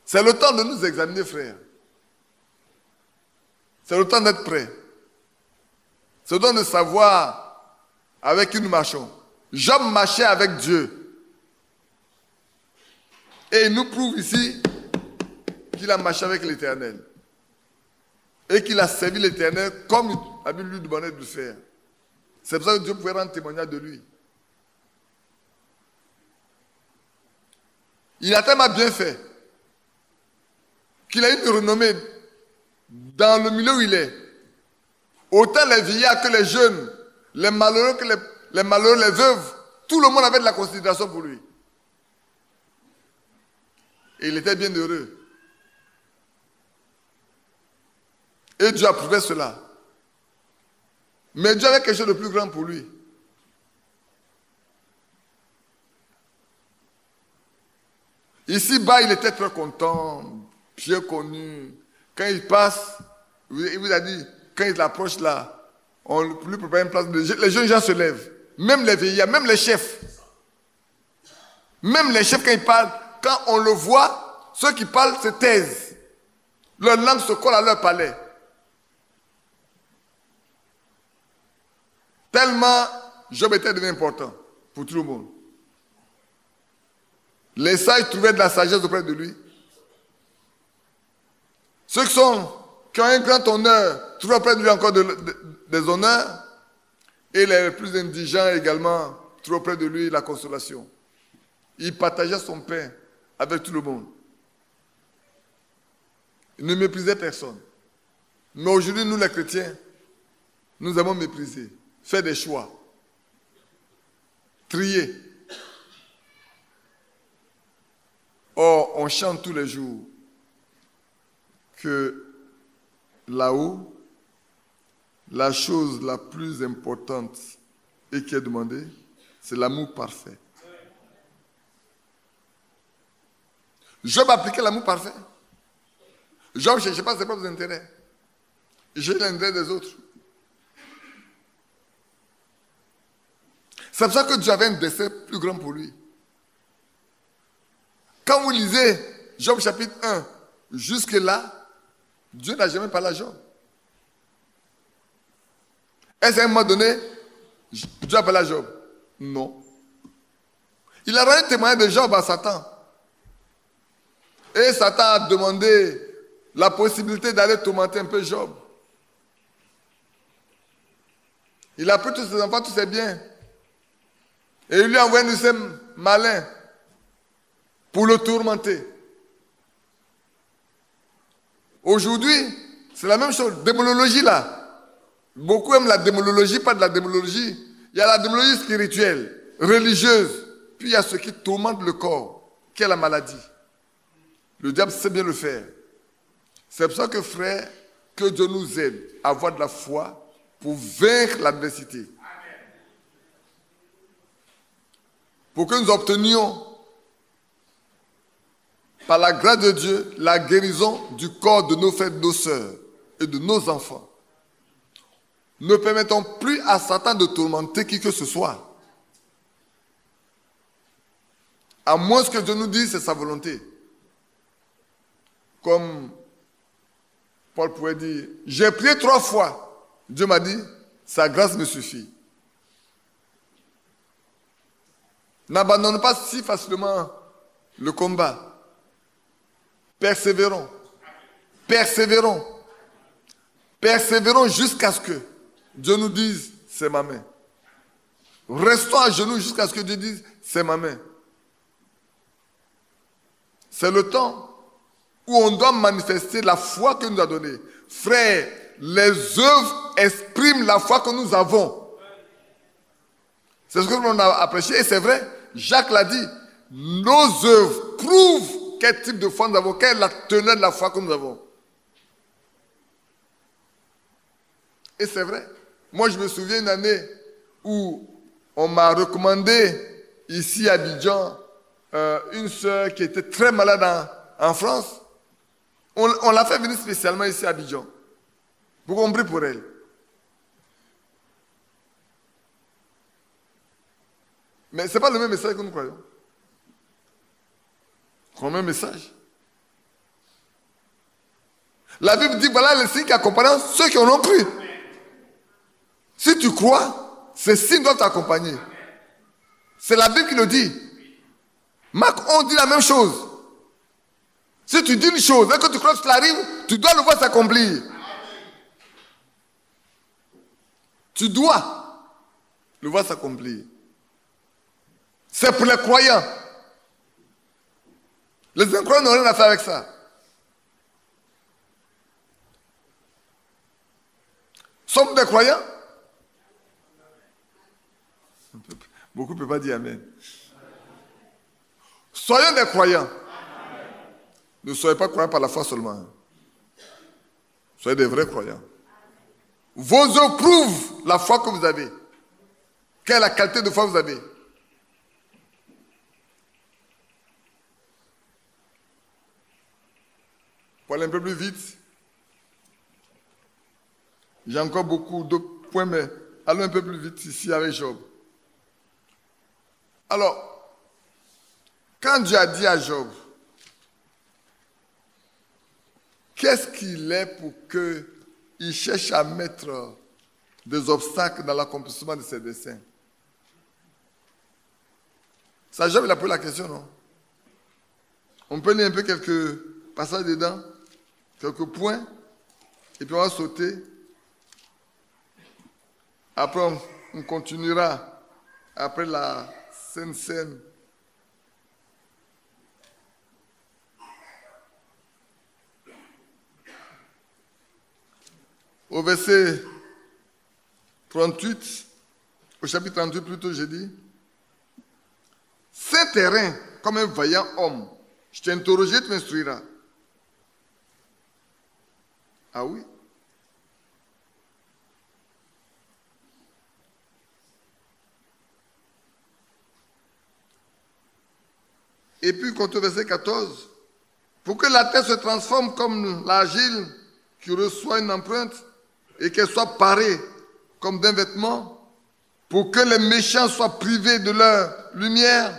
C'est le temps de nous examiner, frères. C'est le temps d'être prêts. C'est le temps de savoir avec qui nous marchons. Job marchait avec Dieu. Et il nous prouve ici qu'il a marché avec l'Éternel. Et qu'il a servi l'Éternel comme la Bible lui demandait de le faire. C'est pour ça que Dieu pouvait rendre témoignage de lui. Il a tellement bien fait qu'il a une renommée dans le milieu où il est. Autant les vieillards que les jeunes, les malheureux que les malheureux, les veuves, tout le monde avait de la considération pour lui. Et il était bien heureux. Et Dieu approuvait cela. Mais Dieu avait quelque chose de plus grand pour lui. Ici-bas, il était très content, bien connu. Quand il passe, il vous a dit, quand il approche là, on lui prépare une place. Les jeunes gens se lèvent. Même les vieillards, même les chefs. Même les chefs, quand ils parlent, quand on le voit, ceux qui parlent se taisent. Leur langue se colle à leur palais. Tellement Job était devenu important pour tout le monde. Les sages trouvaient de la sagesse auprès de lui. Ceux qui ont un grand honneur trouvaient auprès de lui encore des honneurs. Et les plus indigents également trouvaient auprès de lui la consolation. Il partageait son pain avec tout le monde. Il ne méprisait personne. Mais aujourd'hui, nous les chrétiens, nous avons méprisé, fait des choix, trié. Or, on chante tous les jours que là-haut, la chose la plus importante et qui est demandée, c'est l'amour parfait. Job appliquait l'amour parfait. Job ne cherchait pas ses propres intérêts. Il cherchait l'intérêt des autres. C'est pour ça que Dieu avait un dessein plus grand pour lui. Quand vous lisez Job chapitre 1, jusque-là, Dieu n'a jamais parlé à Job. Est-ce qu'à un moment donné, Dieu a parlé à Job? Non. Il a rendu témoignage de Job à Satan. Et Satan a demandé la possibilité d'aller tourmenter un peu Job. Il a pris tous ses enfants, tous ses biens. Et il lui a envoyé un de ses malins pour le tourmenter. Aujourd'hui, c'est la même chose. Démonologie là. Beaucoup aiment la démonologie, pas de la démonologie. Il y a la démonologie spirituelle, religieuse. Puis il y a ce qui tourmente le corps, qui est la maladie. Le diable sait bien le faire. C'est pour ça que, frère, que Dieu nous aide à avoir de la foi pour vaincre l'adversité. Pour que nous obtenions, par la grâce de Dieu, la guérison du corps de nos frères, de nos sœurs et de nos enfants. Ne permettons plus à Satan de tourmenter qui que ce soit. À moins que Dieu nous dise c'est sa volonté. Comme Paul pourrait dire, j'ai prié 3 fois. Dieu m'a dit, sa grâce me suffit. N'abandonne pas si facilement le combat. Persévérons. Persévérons. Persévérons jusqu'à ce que Dieu nous dise, c'est ma main. Restons à genoux jusqu'à ce que Dieu dise, c'est ma main. C'est le temps où on doit manifester la foi qu'il nous a donnée. Frère, les œuvres expriment la foi que nous avons. C'est ce que l'on a apprécié et c'est vrai. Jacques l'a dit. Nos œuvres prouvent quel type de foi nous avons, quelle est la teneur de la foi que nous avons. Et c'est vrai. Moi, je me souviens une année où on m'a recommandé ici à Abidjan une sœur qui était très malade en France. On l'a fait venir spécialement ici à Abidjan. Vous comprenez pour elle. Mais ce n'est pas le même message que nous croyons. C'est le même message. La Bible dit, voilà les signes qui accompagnent ceux qui en ont cru. Si tu crois, ces signes doivent t'accompagner. C'est la Bible qui le dit. Marc, on dit la même chose. Si tu dis une chose et que tu crois que cela arrive, tu dois le voir s'accomplir. Tu dois le voir s'accomplir. C'est pour les croyants. Les incroyants n'ont rien à faire avec ça. Sommes-nous des croyants? Beaucoup ne peuvent pas dire Amen. Soyons des croyants. Ne soyez pas croyants par la foi seulement. Soyez des vrais croyants. Vos œuvres prouvent la foi que vous avez. Quelle est la qualité de foi que vous avez? Pour aller un peu plus vite, J'ai encore beaucoup d'autres points, mais allons un peu plus vite ici avec Job. Alors, quand Dieu a dit à Job, qu'est-ce qu'il est pour qu'il cherche à mettre des obstacles dans l'accomplissement de ses desseins? Ça, Job, il a posé la question, non? On peut lire un peu quelques passages dedans, quelques points, et puis on va sauter. Après, on continuera après la Sainte Seine. Au verset 38, au chapitre 38 plutôt, j'ai dit, « Saint terrain, comme un vaillant homme, je t'ai interrogé, tu m'instruiras. » Ah oui? Et puis, quand au verset 14, « Pour que la terre se transforme comme l'argile qui reçoit une empreinte, et qu'elle soit parée comme d'un vêtement, pour que les méchants soient privés de leur lumière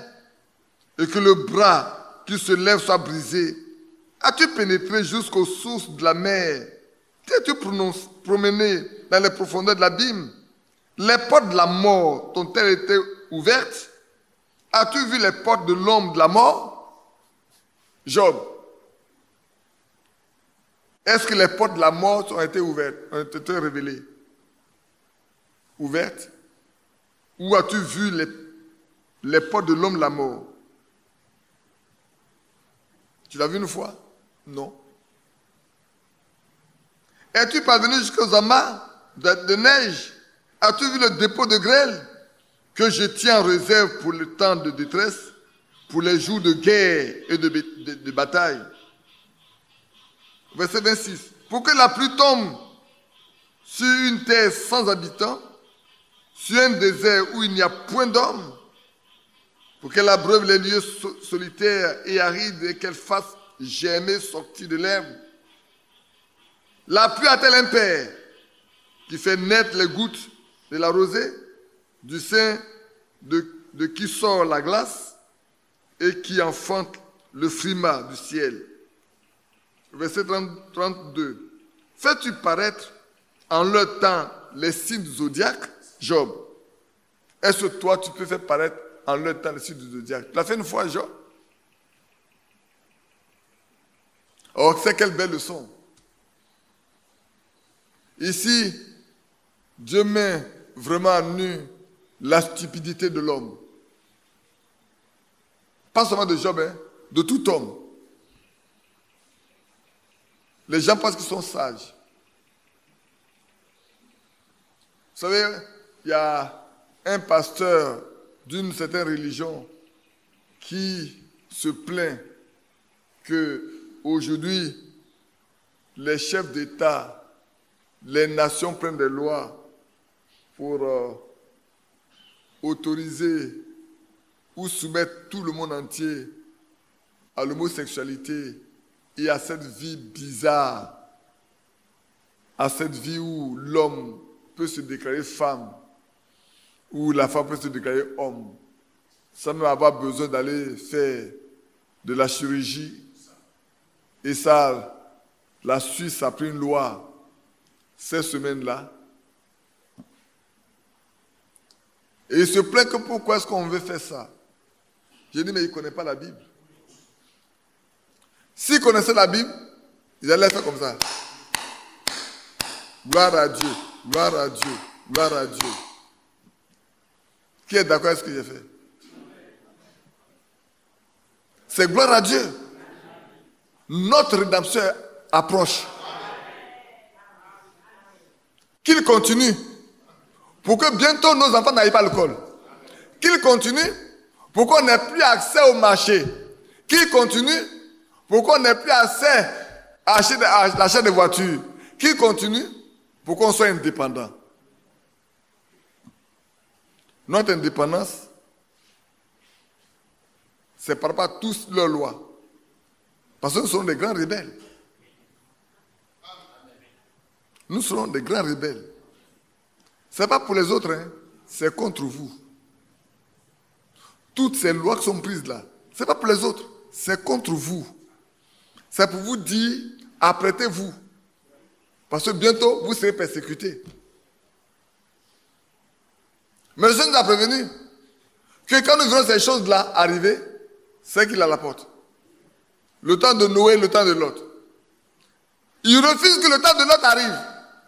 et que le bras qui se lève soit brisé. As-tu pénétré jusqu'aux sources de la mer? T'es-tu promené dans les profondeurs de l'abîme? Les portes de la mort t'ont-elles été ouvertes? As-tu vu les portes de l'ombre de la mort? Job. Est-ce que les portes de la mort ont été ouvertes, ont été révélées? Ouvertes? Ou as-tu vu les portes de l'homme de la mort? Tu l'as vu une fois? Non. Es-tu parvenu jusqu'aux amas de neige? As-tu vu le dépôt de grêle que je tiens en réserve pour le temps de détresse, pour les jours de guerre et de bataille? Verset 26. Pour que la pluie tombe sur une terre sans habitants, sur un désert où il n'y a point d'homme, pour qu'elle abreuve les lieux solitaires et arides et qu'elle fasse germer sortir de l'herbe. La pluie a-t-elle un père qui fait naître les gouttes de la rosée, du sein de qui sort la glace et qui enfante le frimas du ciel? Verset 32. Fais-tu paraître en leur temps les signes du zodiaque, Job? Est-ce que toi, tu peux faire paraître en leur temps les signes du zodiaque? Tu l'as fait une fois, Job? Oh, c'est quelle belle leçon. Ici, Dieu met vraiment à nu la stupidité de l'homme. Pas seulement de Job, hein, de tout homme. Les gens pensent qu'ils sont sages. Vous savez, il y a un pasteur d'une certaine religion qui se plaint que aujourd'hui, les chefs d'État, les nations prennent des lois pour autoriser ou soumettre tout le monde entier à l'homosexualité et à cette vie bizarre, à cette vie où l'homme peut se déclarer femme, où la femme peut se déclarer homme, sans même avoir besoin d'aller faire de la chirurgie. Et ça, la Suisse a pris une loi ces semaines-là. Et il se plaint que pourquoi est-ce qu'on veut faire ça? J'ai dit, mais il ne connaît pas la Bible. S'ils connaissaient la Bible, ils allaient faire comme ça. Gloire à Dieu, gloire à Dieu, gloire à Dieu. Qui est d'accord avec ce que j'ai fait? C'est gloire à Dieu. Notre rédemption approche. Qu'il continue pour que bientôt nos enfants n'aillent pas à l'école. Qu'il continue pour qu'on n'ait plus accès au marché. Qu'il continue pour qu'on n'ait plus accès à l'achat de voitures. Qu'il continue pour qu'on soit indépendant. Notre indépendance, c'est par rapport à tous leurs lois. Parce que nous sommes des grands rebelles. nous serons des grands rebelles. Ce n'est pas pour les autres, hein. C'est contre vous. Toutes ces lois qui sont prises là, ce n'est pas pour les autres, c'est contre vous. C'est pour vous dire, apprêtez-vous. Parce que bientôt, vous serez persécutés. Mais le Seigneur nous a prévenu que quand nous verrons ces choses-là arriver, c'est qu'il a la porte. Le temps de Noé, le temps de Lot. Il refuse que le temps de Lot arrive.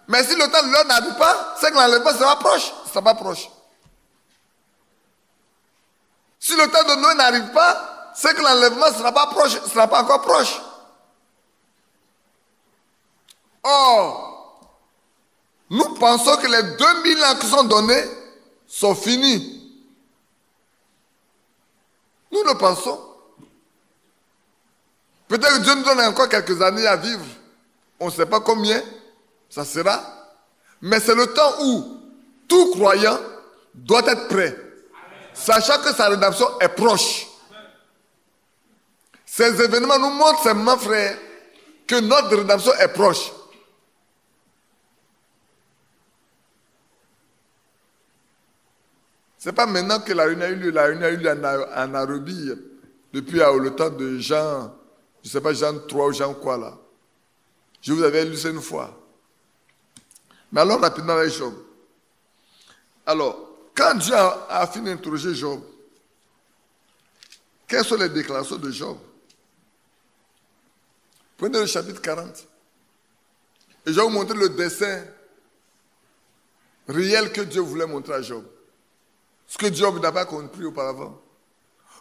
Mais si le temps de Lot n'arrive pas, c'est que l'enlèvement sera proche. Ça va proche. Si le temps de Noé n'arrive pas, c'est que l'enlèvement ne sera pas proche, ne sera pas encore proche. Or, nous pensons que les 2000 ans qui sont donnés sont finis. Nous le pensons. Peut-être que Dieu nous donne encore quelques années à vivre. On ne sait pas combien ça sera. Mais c'est le temps où tout croyant doit être prêt. Sachant que sa rédemption est proche. Ces événements nous montrent simplement, frère, que notre rédemption est proche. Ce n'est pas maintenant que la réunion a eu lieu. La réunion a eu lieu en Arabie depuis le temps de Jean, je ne sais pas, Jean 3 ou Jean quoi là. Je vous avais lu ça une fois. Mais allons rapidement avec Job. Alors, quand Dieu a fini d'interroger Job, quelles sont les déclarations de Job? Prenez le chapitre 40. Et je vais vous montrer le dessin réel que Dieu voulait montrer à Job. Ce que Job n'a pas compris auparavant.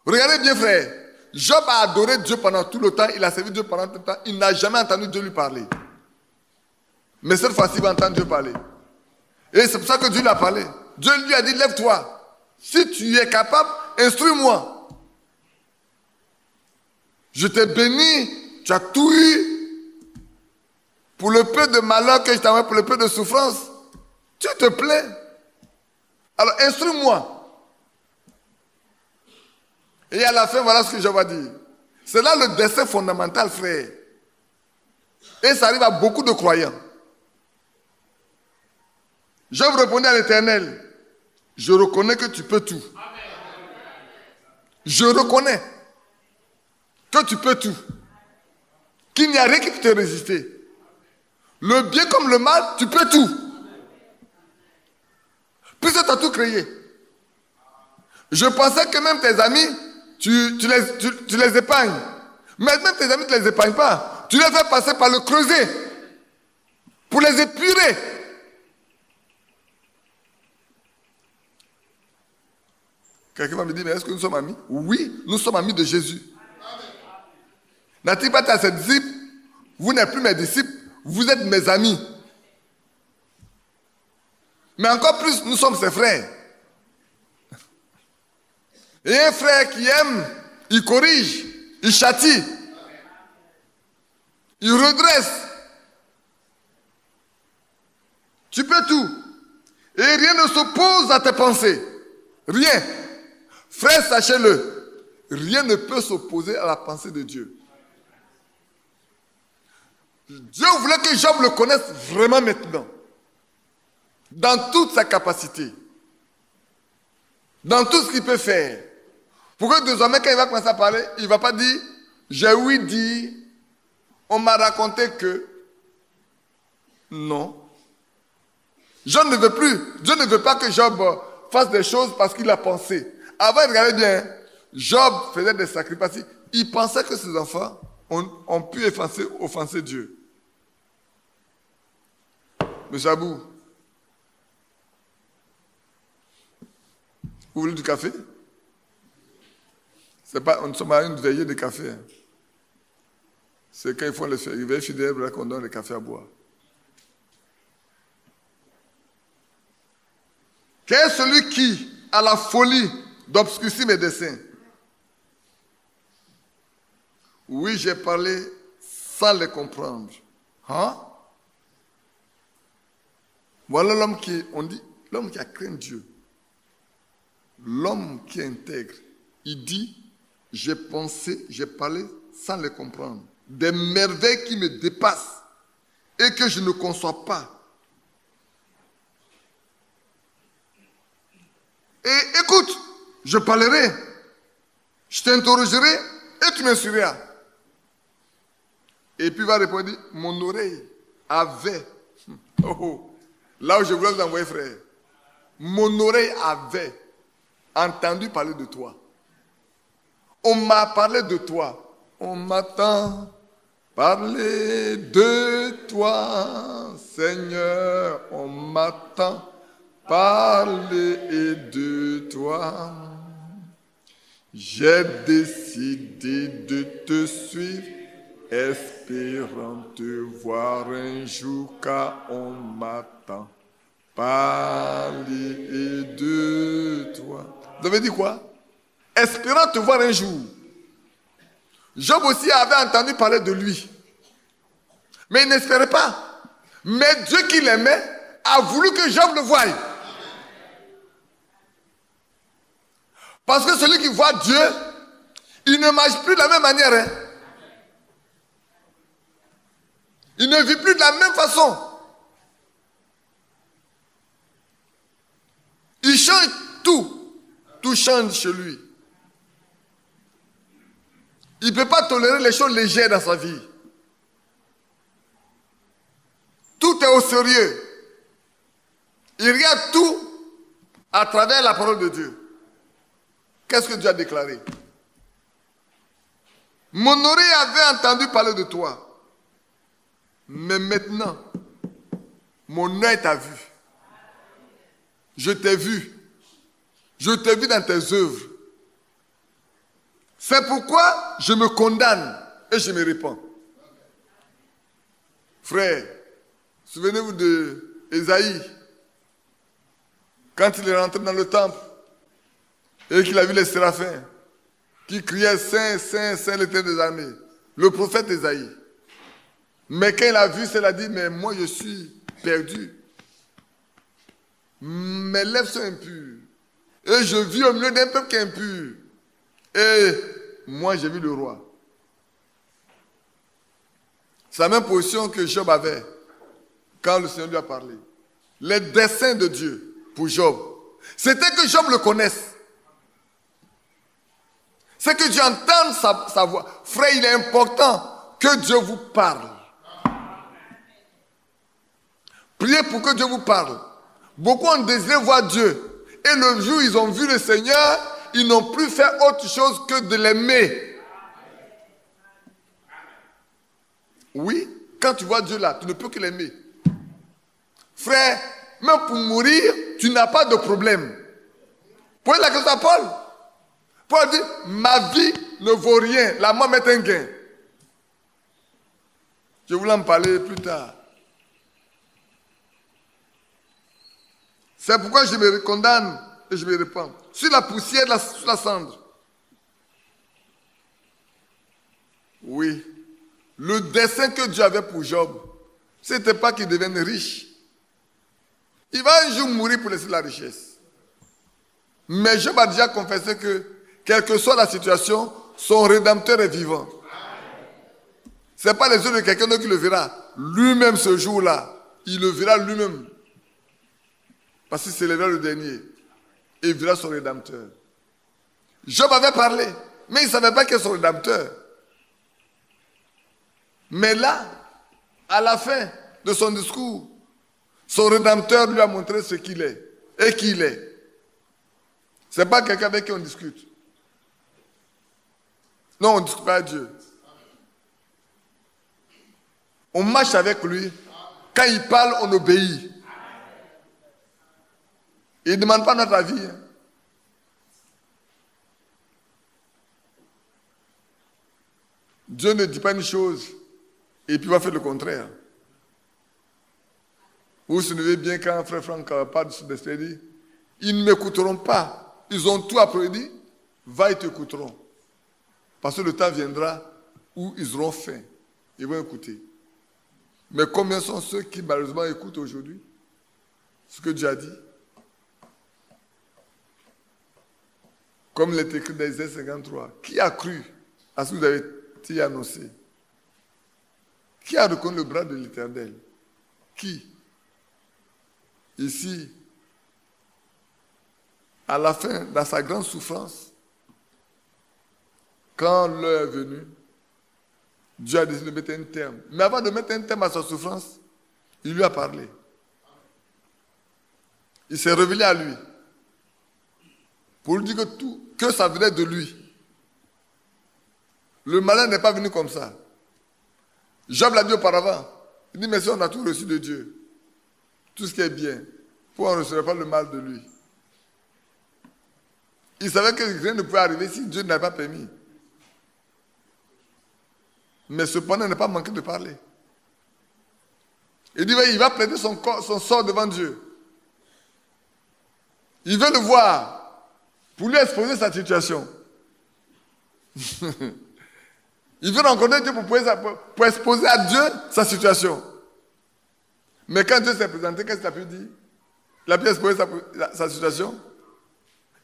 Regardez bien, frère. Job a adoré Dieu pendant tout le temps. Il a servi Dieu pendant tout le temps. Il n'a jamais entendu Dieu lui parler. Mais cette fois-ci, il va entendre Dieu parler. Et c'est pour ça que Dieu lui a parlé. Dieu lui a dit, lève-toi. Si tu es capable, instruis-moi. Je t'ai béni. Tu as tout eu. Pour le peu de malheur que je t'envoie, pour le peu de souffrance. Tu te plains. Alors, instruis-moi. Et à la fin, voilà ce que je vais dire. C'est là le dessein fondamental, frère. Et ça arrive à beaucoup de croyants. Job répondait à l'Éternel, je reconnais que tu peux tout. Je reconnais que tu peux tout. Qu'il n'y a rien qui peut te résister. Le bien comme le mal, tu peux tout. Puisque tu as tout créé. Je pensais que même tes amis, tu les épargnes. Mais même tes amis, tu ne les épargnes pas. Tu les fais passer par le creuset pour les épurer. Quelqu'un va me dire, mais est-ce que nous sommes amis? Oui, nous sommes amis de Jésus. N'a-t-il pas dit à ses disciples, vous n'êtes plus mes disciples, vous êtes mes amis. Mais encore plus, nous sommes ses frères. Et un frère qui aime, il corrige, il châtie, il redresse. Tu peux tout. Et rien ne s'oppose à tes pensées. Rien. Frère, sachez-le, rien ne peut s'opposer à la pensée de Dieu. Dieu voulait que Job le connaisse vraiment maintenant. Dans toute sa capacité. Dans tout ce qu'il peut faire. Pour que désormais, quand il va commencer à parler, il ne va pas dire, j'ai ouï dire, on m'a raconté que. Non. Dieu ne veut pas que Job fasse des choses parce qu'il a pensé. Avant, regardez bien, Job faisait des sacrifices. Il pensait que ses enfants ont pu offenser Dieu. Monsieur Abou, vous voulez du café? On ne sommes pas à une veillée de café. Hein. C'est quand ils font les veillées funèbres qu'on donne le café à boire. Quel est celui qui a la folie d'obscurcir mes desseins? Oui, j'ai parlé sans les comprendre. Hein? Voilà l'homme qui a craint Dieu. L'homme qui est intègre. Il dit, j'ai pensé, j'ai parlé sans les comprendre. Des merveilles qui me dépassent et que je ne conçois pas. écoute, je parlerai, je t'interrogerai et tu m'instruiras. Et puis il va répondre, mon oreille avait, là où je voulais vous envoyer, frère, mon oreille avait entendu parler de toi. On m'a parlé de toi. On m'attend parler de toi, Seigneur. On m'attend parler de toi. J'ai décidé de te suivre, espérant te voir un jour, car on m'attend parler de toi. Vous avez dit quoi? Espérant te voir un jour. Job aussi avait entendu parler de lui. Mais il n'espérait pas. Mais Dieu qui l'aimait a voulu que Job le voie. Parce que celui qui voit Dieu, il ne marche plus de la même manière. Hein? Il ne vit plus de la même façon. Il change tout. Tout change chez lui. Il ne peut pas tolérer les choses légères dans sa vie. Tout est au sérieux. Il regarde tout à travers la parole de Dieu. Qu'est-ce que Dieu a déclaré? Mon oreille avait entendu parler de toi. Mais maintenant, mon œil t'a vu. Je t'ai vu. Je t'ai vu dans tes œuvres. C'est pourquoi je me condamne et je me répands. Frère, souvenez-vous de Ésaïe. Quand il est rentré dans le temple et qu'il a vu les séraphins qui criaient Saint, Saint, Saint l'Éternel des armées. Le prophète Ésaïe. Mais quand il a vu, il a dit, mais moi je suis perdu. Mes lèvres sont impures. Et je vis au milieu d'un peuple qui est impur. Et moi j'ai vu le roi. C'est la même position que Job avait quand le Seigneur lui a parlé. Les desseins de Dieu pour Job, c'était que Job le connaisse. C'est que Dieu entende sa voix. Frère, il est important que Dieu vous parle. Priez pour que Dieu vous parle. Beaucoup ont désiré voir Dieu. Et le jour où ils ont vu le Seigneur, ils n'ont plus fait autre chose que de l'aimer. Oui, quand tu vois Dieu là, tu ne peux que l'aimer. Frère, même pour mourir, tu n'as pas de problème. Posez la question à Paul. Paul dit, ma vie ne vaut rien. La mort m'est un gain. Je voulais en parler plus tard. C'est pourquoi je me condamne et je me répands. Sur la poussière, sur la cendre. Oui. Le dessein que Dieu avait pour Job, ce n'était pas qu'il devienne riche. Il va un jour mourir pour laisser la richesse. Mais Job a déjà confessé que, quelle que soit la situation, son Rédempteur est vivant. Ce n'est pas les yeux de quelqu'un d'autre qui le verra. Lui-même ce jour-là, il le verra lui-même. Parce qu'il s'élèvera le dernier. Et il verra son Rédempteur. Job avait parlé, mais il ne savait pas qui est son Rédempteur. Mais là, à la fin de son discours, son Rédempteur lui a montré ce qu'il est et qui il est. Ce n'est pas quelqu'un avec qui on discute. Non, on ne discute pas avec Dieu. On marche avec lui. Quand il parle, on obéit. Il ne demande pas notre avis. Hein. Dieu ne dit pas une chose et puis va faire le contraire. Vous vous souvenez bien quand frère Franck parle de ce d'esprit, ils ne m'écouteront pas. Ils ont tout applaudi. Va, ils t'écouteront. Parce que le temps viendra où ils auront faim. Ils vont écouter. Mais combien sont ceux qui malheureusement écoutent aujourd'hui ce que Dieu a dit? Comme il est écrit dans Isaïe 53. Qui a cru à ce que vous avez été annoncé? Qui a reconnu le bras de l'Éternel? Qui? Ici, à la fin, dans sa grande souffrance, quand l'heure est venue, Dieu a décidé de mettre un terme. Mais avant de mettre un terme à sa souffrance, il lui a parlé. Il s'est révélé à lui pour lui dire que ça venait de lui. Le malheur n'est pas venu comme ça. Job l'a dit auparavant. Il dit, mais si on a tout reçu de Dieu, tout ce qui est bien, pourquoi on ne recevrait pas le mal de lui? Il savait que rien ne pouvait arriver si Dieu n'avait pas permis. Mais cependant, il n'a pas manqué de parler. Il dit, il va plaider son sort devant Dieu. Il veut le voir pour lui exposer sa situation. Il veut rencontrer Dieu pour exposer à Dieu sa situation. Mais quand Dieu s'est présenté, qu'est-ce qu'il a pu dire? Il a pu exposer sa situation.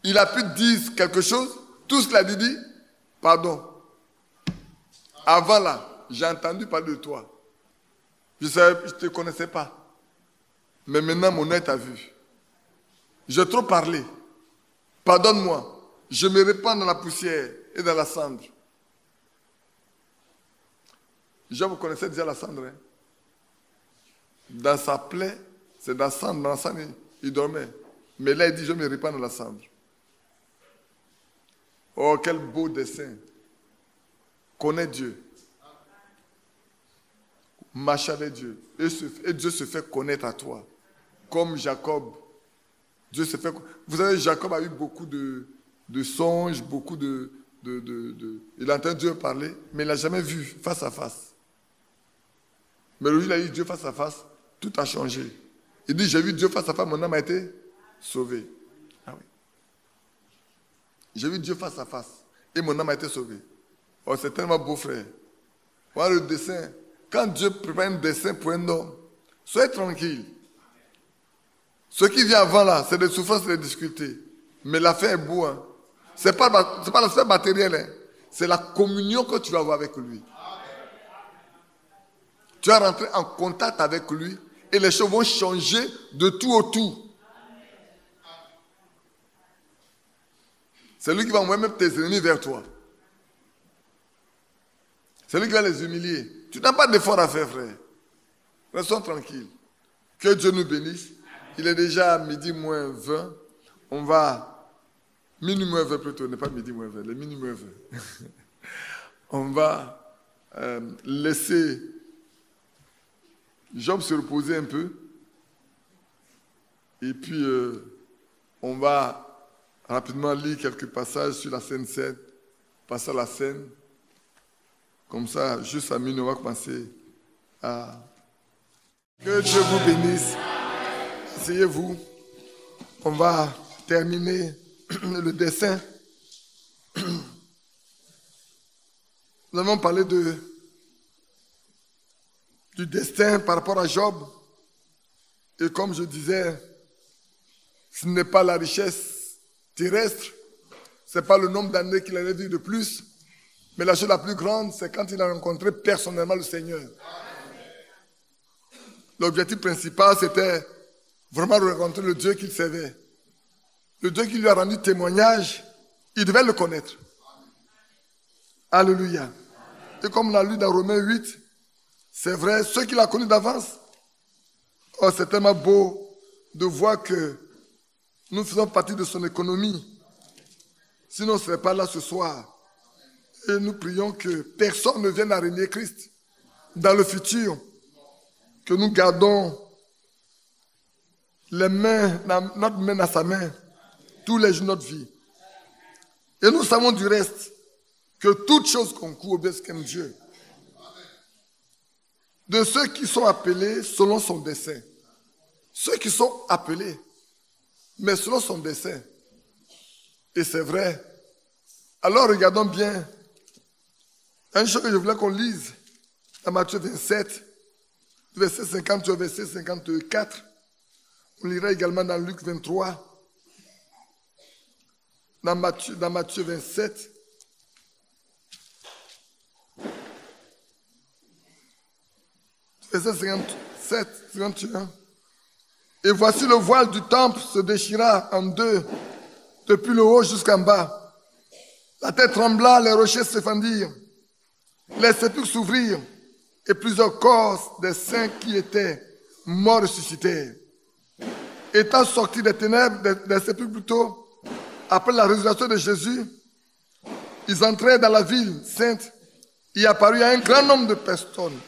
Il a pu dire quelque chose. Tout ce qu'il a dit, pardon. Avant là, j'ai entendu parler de toi. Je ne te connaissais pas. Mais maintenant, mon œil t'a vu. J'ai trop parlé. Pardonne-moi. Je me répands dans la poussière et dans la cendre. Job, vous connaissez déjà la cendre. Hein? Dans sa plaie, c'est dans la cendre, il dormait. Mais là, il dit, je me répands dans la cendre. Oh, quel beau dessin. Connais Dieu. Marche avec Dieu. Et Dieu se fait connaître à toi. Comme Jacob. Dieu se fait. Vous savez, Jacob a eu beaucoup de songes, beaucoup de. Il a entendu Dieu parler, mais il n'a jamais vu face à face. Mais le jour où il a eu Dieu face à face, tout a changé. Il dit, j'ai vu Dieu face à face, mon âme a été sauvée. Ah oui. J'ai vu Dieu face à face et mon âme a été sauvée. Oh, c'est tellement beau, frère. Voilà le dessin. Quand Dieu prépare un dessin pour un homme, soyez tranquille. Ce qui vient avant là, c'est des souffrances et des difficultés. Mais la fin est beau. Hein. Ce n'est pas l'aspect matériel. Hein. C'est la communion que tu vas avoir avec lui. Tu vas rentrer en contact avec lui et les choses vont changer de tout au tout. C'est lui qui va envoyer même tes ennemis vers toi. C'est lui qui va les humilier. Tu n'as pas d'effort à faire, frère. Restons tranquilles. Que Dieu nous bénisse. Il est déjà midi moins 20. On va, minuit moins 20 plutôt, n'est pas midi moins 20, le minuit moins 20. On va laisser Job se reposer un peu. Et puis, on va rapidement lire quelques passages sur la scène 7. Passer à la scène. Comme ça, juste à minuit, on va commencer à... Que Dieu vous bénisse. Asseyez-vous. On va terminer le dessin. Nous avons parlé du destin par rapport à Job. Et comme je disais, ce n'est pas la richesse terrestre, ce n'est pas le nombre d'années qu'il allait vivre de plus, mais la chose la plus grande, c'est quand il a rencontré personnellement le Seigneur. L'objectif principal, c'était vraiment rencontrer le Dieu qu'il servait. Le Dieu qui lui a rendu témoignage, il devait le connaître. Alléluia. Et comme on a lu dans Romains 8, c'est vrai, ceux qu'il a connus d'avance, oh, c'est tellement beau de voir que nous faisons partie de son économie. Sinon, on ne serait pas là ce soir. Et nous prions que personne ne vienne à régner Christ dans le futur. Que nous gardons notre main dans sa main tous les jours de notre vie. Et nous savons du reste que toute chose concourt au bien ce qu'aime Dieu. De ceux qui sont appelés selon son dessein. Ceux qui sont appelés, mais selon son dessein. Et c'est vrai. Alors regardons bien. Une chose que je voulais qu'on lise dans Matthieu 27, verset 50 au verset 54. On lira également dans Luc 23. Dans Matthieu 27. Verset 57, 51. Et voici le voile du temple se déchira en deux, depuis le haut jusqu'en bas. La terre trembla, les rochers se fendirent, les sépulcres s'ouvrirent, et plusieurs corps des saints qui étaient morts ressuscitèrent. Étant sortis des ténèbres, des sépulcres plutôt, après la résurrection de Jésus, ils entrèrent dans la ville sainte. Il apparut à un grand nombre de personnes.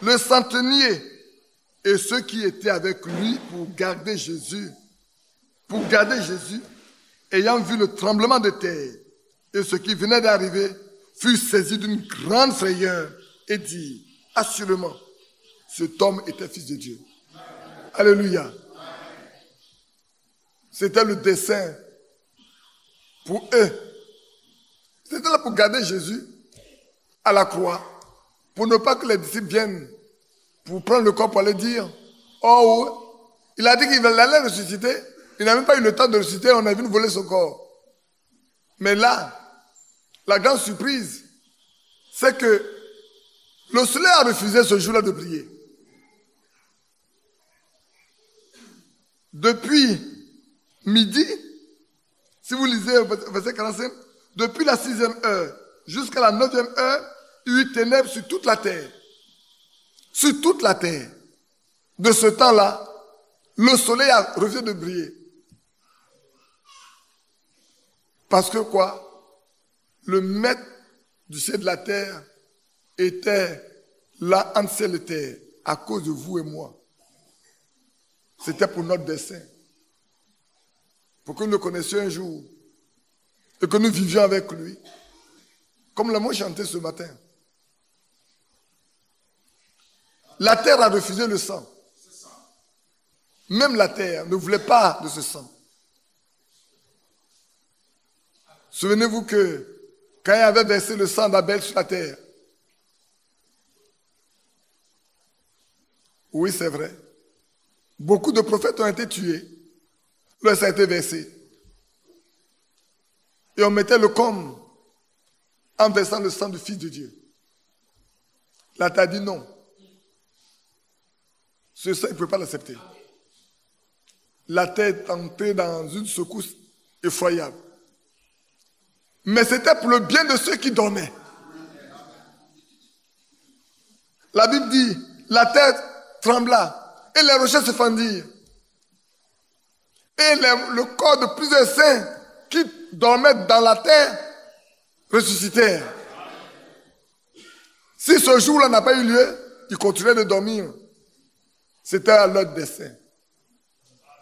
Le centenier et ceux qui étaient avec lui pour garder Jésus, ayant vu le tremblement de terre et ce qui venait d'arriver, furent saisis d'une grande frayeur et dirent, assurément, cet homme était fils de Dieu. Alléluia. C'était le dessein pour eux. C'était là pour garder Jésus à la croix, pour ne pas que les disciples viennent pour prendre le corps pour aller dire, oh, il a dit qu'il allait ressusciter, il n'a même pas eu le temps de ressusciter, on a vu nous voler son corps. Mais là, la grande surprise, c'est que le soleil a refusé ce jour-là de briller. Depuis midi, si vous lisez au verset 45, depuis la 6e heure jusqu'à la 9e heure, il y a eu ténèbres sur toute la terre. Sur toute la terre. De ce temps-là, le soleil a refusé de briller. Parce que quoi? Le maître du ciel de la terre était là entre ciel et terre à cause de vous et moi. C'était pour notre dessein. Pour que nous le connaissions un jour et que nous vivions avec lui. Comme l'avons chanté ce matin. La terre a refusé le sang. Même la terre ne voulait pas de ce sang. Souvenez-vous que quand il avait versé le sang d'Abel sur la terre, oui, c'est vrai, beaucoup de prophètes ont été tués. Le sang a été versé. Et on mettait le comble en versant le sang du Fils de Dieu. La terre a dit non. Ce sang, il ne peut pas l'accepter. La terre est entrée dans une secousse effroyable. Mais c'était pour le bien de ceux qui dormaient. La Bible dit, la terre trembla et les rochers se fendirent. Et le corps de plusieurs saints qui dormaient dans la terre ressuscitèrent. Si ce jour-là n'a pas eu lieu, ils continuaient de dormir. C'était à leur dessein.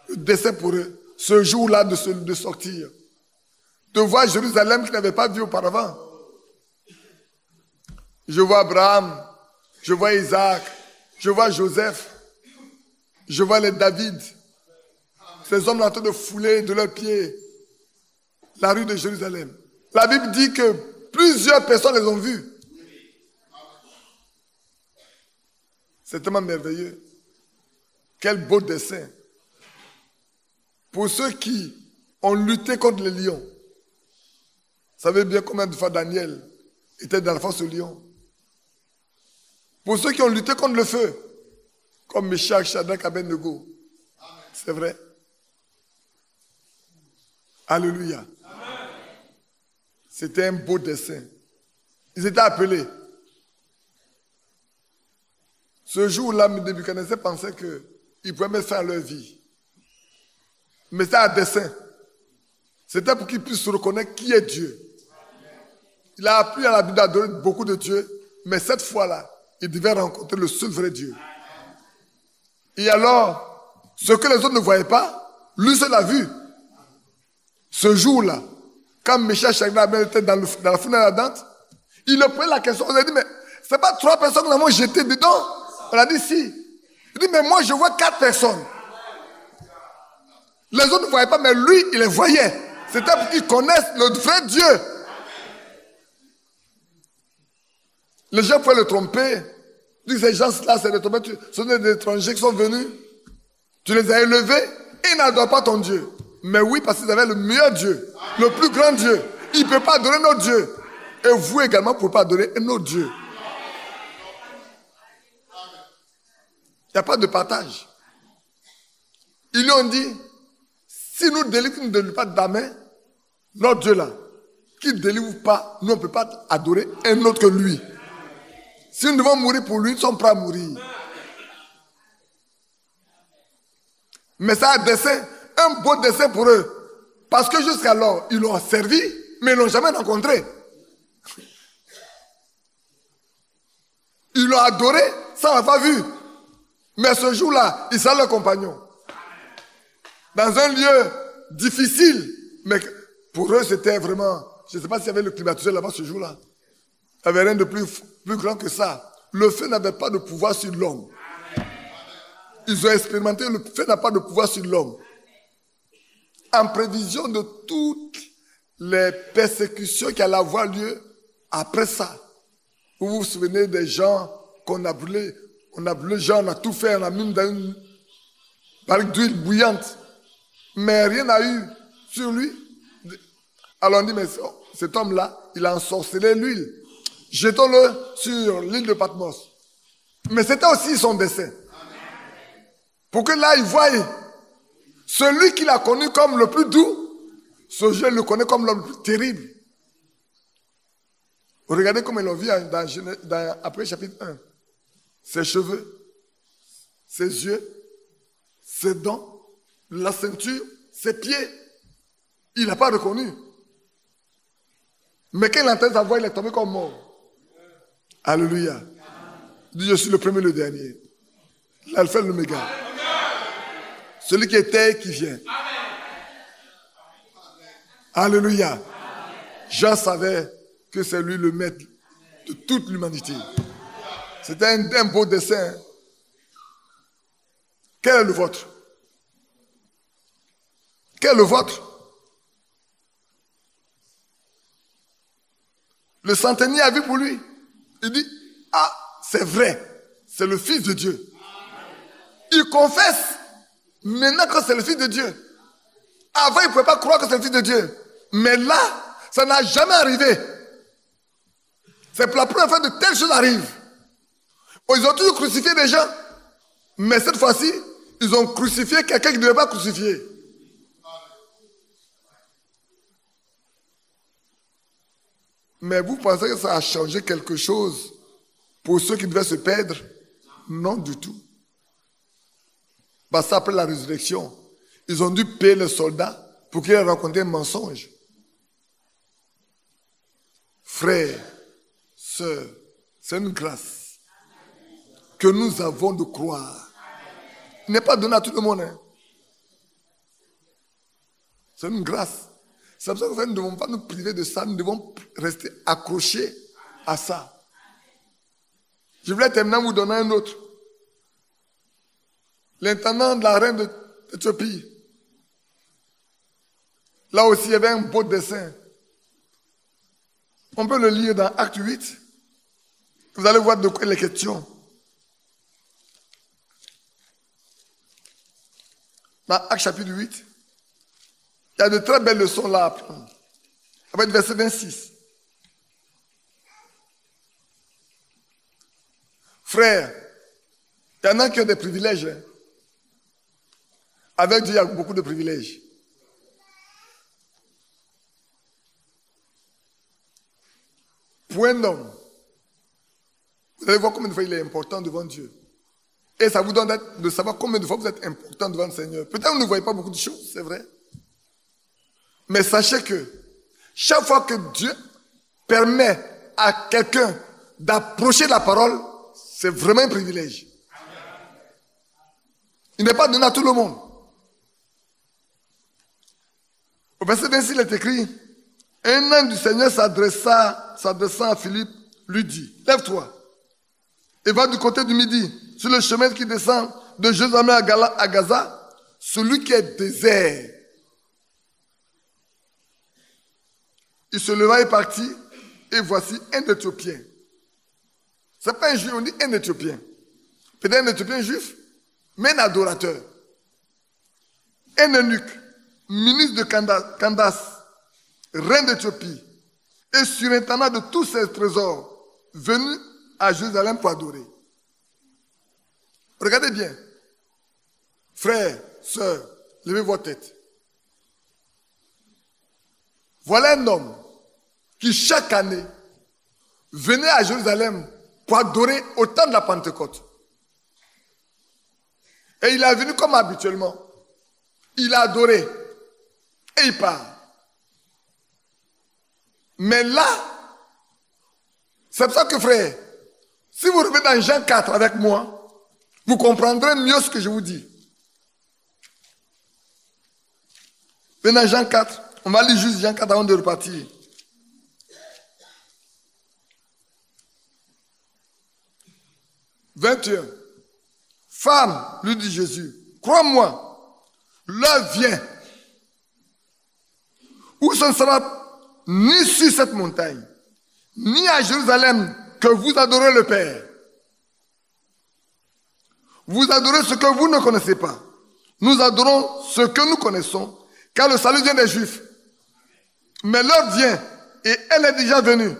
Le dessein pour eux, ce jour-là de sortir. De voir Jérusalem qu'ils n'avaient pas vu auparavant. Je vois Abraham, je vois Isaac, je vois Joseph, je vois les David. Ces hommes en train de fouler de leurs pieds la rue de Jérusalem. La Bible dit que plusieurs personnes les ont vus. C'est tellement merveilleux. Quel beau dessein. Pour ceux qui ont lutté contre les lions. Vous savez bien combien de fois Daniel était dans la force au lion. Pour ceux qui ont lutté contre le feu, comme Meshach, Shadrach, Abednego. C'est vrai. Alléluia. C'était un beau dessein. Ils étaient appelés. Ce jour-là, Nebuchadnezzar pensait qu'ils pouvaient mettre fin à leur vie. Mais c'était un dessein. C'était pour qu'ils puissent reconnaître qui est Dieu. Il a appris à la Bible d'adorer beaucoup de dieux, mais cette fois-là, il devait rencontrer le seul vrai Dieu. Et alors, ce que les autres ne voyaient pas, lui seul l'a vu. Ce jour-là, quand Meshach Shadrach était dans la fenêtre ardente, il a pris la question, on a dit, mais c'est pas 3 personnes que nous avons jeté dedans? On a dit si. Il dit, mais moi je vois 4 personnes. Les autres ne voyaient pas, mais lui, il les voyait. C'était pour qu'ils connaissent le vrai Dieu. Les gens pouvaient le tromper. Ils disaient, ces gens-là, c'est des trompeurs, ce sont des étrangers qui sont venus. Tu les as élevés et ils n'adorent pas ton Dieu. Mais oui, parce qu'ils avaient le meilleur Dieu, le plus grand Dieu. Ils ne peuvent pas adorer notre Dieu. Et vous également ne pouvez pas adorer un autre Dieu. Il n'y a pas de partage. Ils lui ont dit, Si nous délivre, qui ne délivre pas de la main, notre Dieu là, qui ne délivre pas, nous on ne peut pas adorer un autre que lui. Si nous devons mourir pour lui, nous sommes prêts à mourir. Mais c'est un dessein, un beau dessein pour eux. Parce que jusqu'alors, ils l'ont servi, mais ils ne l'ont jamais rencontré. Ils l'ont adoré sans l'avoir vu. Mais ce jour-là, ils sont leurs compagnons. Dans un lieu difficile. Mais pour eux, c'était vraiment... Je ne sais pas s'il y avait le climatiseur là-bas ce jour-là. Il n'y avait rien de plus grand que ça. Le feu n'avait pas de pouvoir sur l'homme. Ils ont expérimenté, le feu n'a pas de pouvoir sur l'homme. En prévision de toutes les persécutions qui allaient avoir lieu après ça. Vous vous souvenez des gens qu'on a brûlés. On a brûlé Jean, on a tout fait, on a mis dans une barrique d'huile bouillante. Mais rien n'a eu sur lui. Alors on dit, mais cet homme-là, il a ensorcelé l'huile. Jetons-le sur l'île de Patmos. Mais c'était aussi son dessein. Pour que là, il voie celui qu'il a connu comme le plus doux, ce Dieu le connaît comme l'homme le plus terrible. Regardez comme ils l'ont vu dans après chapitre 1. Ses cheveux, ses yeux, ses dents, la ceinture, ses pieds. Il n'a pas reconnu. Mais quand il entend sa voix, il est tombé comme mort. Alléluia. Il dit, je suis le premier et le dernier. L'alpha et l'oméga. Celui qui était et qui vient. Alléluia. Jean savait que c'est lui le maître de toute l'humanité. C'était un beau dessein. Quel est le vôtre? Quel est le vôtre? Le centenier a vu pour lui. Il dit, ah, c'est vrai, c'est le Fils de Dieu. Il confesse maintenant que c'est le Fils de Dieu. Avant, il ne pouvait pas croire que c'est le Fils de Dieu. Mais là, ça n'a jamais arrivé. C'est pour la première fois que de telles choses arrivent. Ils ont toujours crucifié des gens. Mais cette fois-ci, ils ont crucifié quelqu'un qui ne devait pas crucifier. Mais vous pensez que ça a changé quelque chose pour ceux qui devaient se perdre? Non du tout. Parce qu'après la résurrection, ils ont dû payer les soldats pour qu'ils aient raconté un mensonge. Frères, sœurs, c'est une grâce que nous avons de croire. Il n'est pas donné à tout le monde. Hein. C'est une grâce. C'est pour ça que nous ne devons pas nous priver de ça. Nous devons rester accrochés à ça. Je voulais terminer en vous donnant un autre. L'intendant de la reine d'Éthiopie. Là aussi, il y avait un beau dessin. On peut le lire dans Acte 8. Vous allez voir de quoi il est question. Dans Acte chapitre 8, il y a de très belles leçons là à apprendre. Avec le verset 26. Frères, il y en a qui ont des privilèges. Hein. Avec Dieu, il y a beaucoup de privilèges. Pour un homme, vous allez voir combien de fois il est important devant Dieu. Et ça vous donne de savoir combien de fois vous êtes important devant le Seigneur. Peut-être que vous ne voyez pas beaucoup de choses, c'est vrai. Mais sachez que chaque fois que Dieu permet à quelqu'un d'approcher la parole, c'est vraiment un privilège. Il n'est pas donné à tout le monde. Au verset 26, il est écrit, un ange du Seigneur s'adressant à Philippe, lui dit, lève-toi et va du côté du midi, sur le chemin qui descend de Jérusalem à Gaza, celui qui est désert. Il se leva et partit, et voici un Éthiopien. Ce n'est pas un juif, on dit un Éthiopien. Peut-être un Éthiopien juif, mais un adorateur. Un eunuque, ministre de Candace, reine d'Éthiopie, et surintendant de tous ses trésors, venu à Jérusalem pour adorer. Regardez bien. Frères, sœurs, levez votre tête. voilà un homme qui chaque année venait à Jérusalem pour adorer au temps de la Pentecôte. Et il est venu comme habituellement. Il a adoré. Et il part. Mais là, c'est pour ça que frère, si vous revenez dans Jean 4 avec moi, vous comprendrez mieux ce que je vous dis. Venez dans Jean 4. On va lire juste Jean 4 avant de repartir. « 21. Femme, lui dit Jésus, crois-moi, l'heure vient où ce ne sera ni sur cette montagne, ni à Jérusalem que vous adorez le Père. Vous adorez ce que vous ne connaissez pas. Nous adorons ce que nous connaissons, car le salut vient des Juifs. Mais l'heure vient, et elle est déjà venue,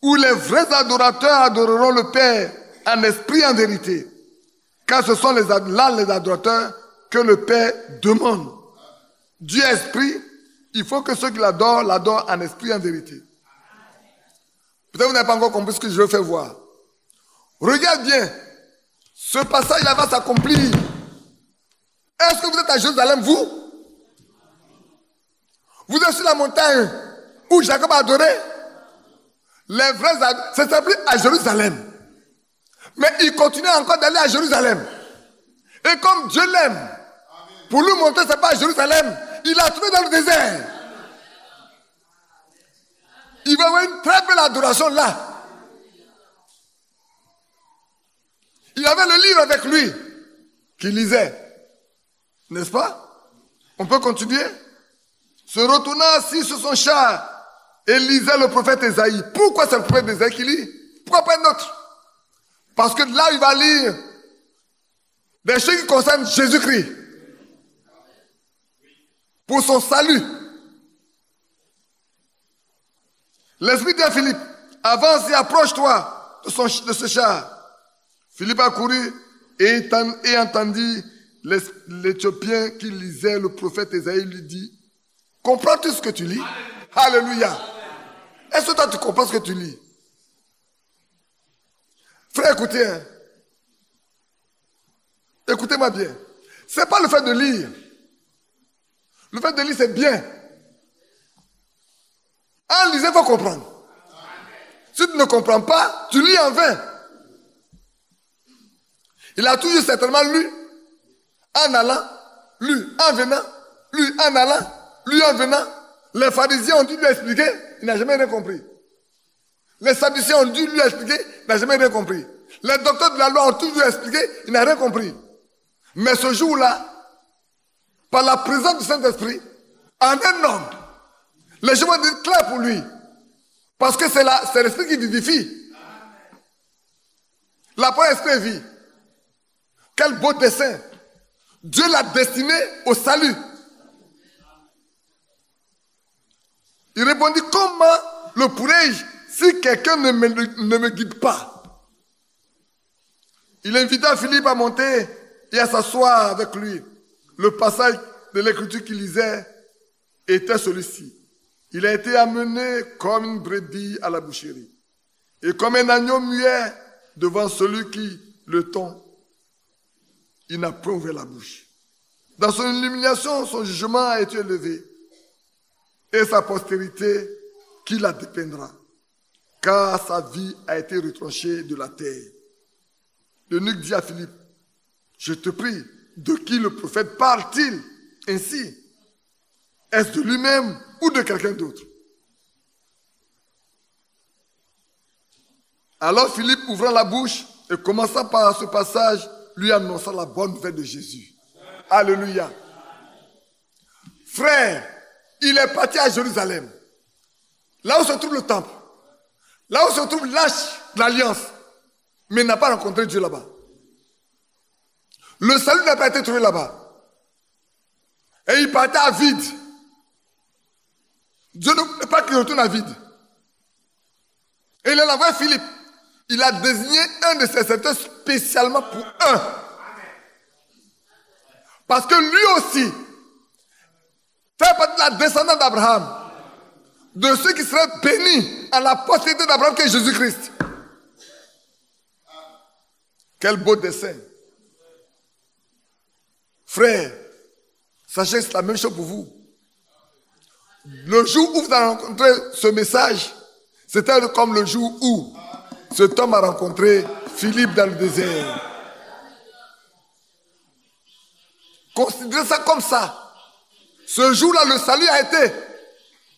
où les vrais adorateurs adoreront le Père en esprit et en vérité. Car ce sont les adorateurs que le Père demande. Dieu est esprit, il faut que ceux qui l'adorent en esprit et en vérité. Peut-être que vous n'avez pas encore compris ce que je veux faire voir. Regarde bien, ce passage-là va s'accomplir. Est-ce que vous êtes à Jérusalem, vous? Vous êtes sur la montagne où Jacob a adoré? Les vrais adorateurs, c'est appelé à Jérusalem. Mais il continue encore d'aller à Jérusalem. Et comme Dieu l'aime, pour lui montrer que ce n'est pas à Jérusalem, il l'a trouvé dans le désert. Il va avoir une très belle adoration là. Il avait le livre avec lui, qu'il lisait. N'est-ce pas? On peut continuer? Se retournant assis sur son char et lisait le prophète Ésaïe. Pourquoi c'est le prophète Ésaïe qui lit? Pourquoi pas un autre? Parce que là, il va lire des choses qui concernent Jésus-Christ. Pour son salut. L'Esprit dit à Philippe, avance et approche-toi de ce char. Philippe a couru et entendit l'Éthiopien qui lisait le prophète Ésaïe lui dit, comprends-tu ce que tu lis? Alléluia. Est-ce que toi tu comprends ce que tu lis? Frère, écoutez, hein. Écoutez-moi bien. Ce n'est pas le fait de lire. Le fait de lire, c'est bien. En lisant, il faut comprendre. Si tu ne comprends pas, tu lis en vain. Il a toujours certainement lu, en allant, lu, en venant, lu, en allant, lu, en venant. Les pharisiens ont dû lui expliquer, il n'a jamais rien compris. Les sadducéens ont dû lui expliquer, il n'a jamais rien compris. Les docteurs de la loi ont toujours expliqué, il n'a rien compris. Mais ce jour-là, par la présence du Saint-Esprit, en un homme, les gens vont dire clair pour lui. Parce que c'est l'Esprit qui vivifie. La parole esprit vie. Quel beau dessein. Dieu l'a destiné au salut. Il répondit, comment le pourrais-je si quelqu'un ne me guide pas? Il invita Philippe à monter et à s'asseoir avec lui. Le passage de l'écriture qu'il lisait était celui-ci. Il a été amené comme une brebis à la boucherie et comme un agneau muet devant celui qui le tond. Il n'a pas ouvert la bouche. Dans son illumination, son jugement a été élevé et sa postérité qui la dépeindra, car sa vie a été retranchée de la terre. L'eunuque dit à Philippe, je te prie, de qui le prophète parle-t-il ainsi? Est-ce de lui-même ou de quelqu'un d'autre? Alors Philippe, ouvrant la bouche et commençant par ce passage, lui annonça la bonne nouvelle de Jésus. Alléluia. Frère, il est parti à Jérusalem, là où se trouve le temple, là où se trouve l'arche de l'alliance, mais il n'a pas rencontré Dieu là-bas. Le salut n'a pas été trouvé là-bas. Et il partait à vide. Dieu ne voulait pas qu'il retourne à vide. Et il a envoyé Philippe. Il a désigné un de ses serviteurs spécialement pour un. Parce que lui aussi fait partie de la descendance d'Abraham. de ceux qui seraient bénis à la postérité d'Abraham, qui est Jésus-Christ. Quel beau dessein. Frère, sachez que c'est la même chose pour vous. Le jour où vous avez rencontré ce message, c'était comme le jour où cet homme a rencontré Philippe dans le désert. Considérez ça comme ça. Ce jour-là, le salut a été,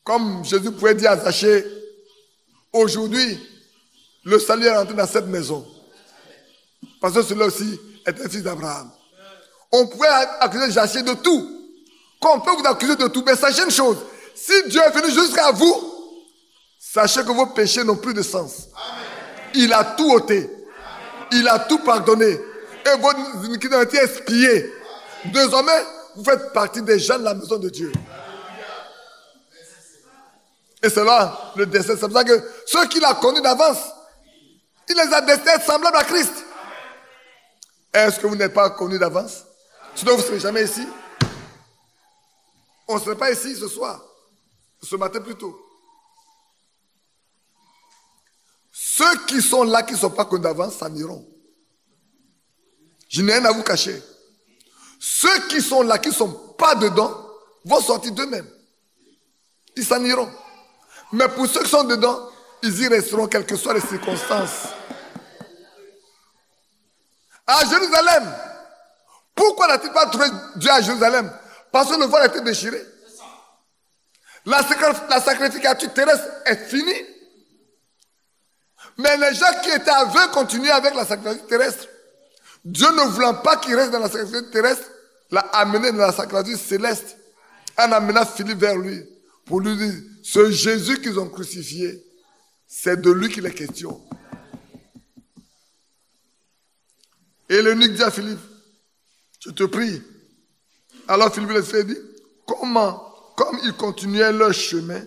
comme Jésus pouvait dire à Zachée, aujourd'hui, le salut est rentré dans cette maison. Parce que celui-là aussi est un fils d'Abraham. On pouvait accuser Zachée de tout. Qu'on peut vous accuser de tout, mais sachez une chose. Si Dieu est venu jusqu'à vous, sachez que vos péchés n'ont plus de sens. Il a tout ôté. Il a tout pardonné. Et vos iniquités ont été expiées. Désormais, vous faites partie des gens de la maison de Dieu. Et c'est là le destin. C'est pour ça que ceux qu'il a connus d'avance, il les a destinés semblables à Christ. Est-ce que vous n'êtes pas connus d'avance? Sinon, vous ne serez jamais ici. On ne serait pas ici ce soir. Ce matin plutôt. Ceux qui sont là, qui ne sont pas connus d'avance, s'en iront. Je n'ai rien à vous cacher. Ceux qui sont là, qui ne sont pas dedans, vont sortir d'eux-mêmes. Ils s'en iront. Mais pour ceux qui sont dedans, ils y resteront, quelles que soient les circonstances. À Jérusalem, pourquoi n'a-t-il pas trouvé Dieu à Jérusalem? Parce que le voile a été déchiré. La sacrificature terrestre est finie. Mais les gens qui étaient aveugles continuaient avec la sacrificature terrestre. Dieu ne voulant pas qu'il reste dans la sacrificature terrestre, l'a amené dans la sacrificature céleste, en amenant Philippe vers lui, pour lui dire, ce Jésus qu'ils ont crucifié, c'est de lui qu'il est question. Et l'eunuque dit à Philippe, je te prie. Alors Philippe le dit, comme ils continuaient leur chemin,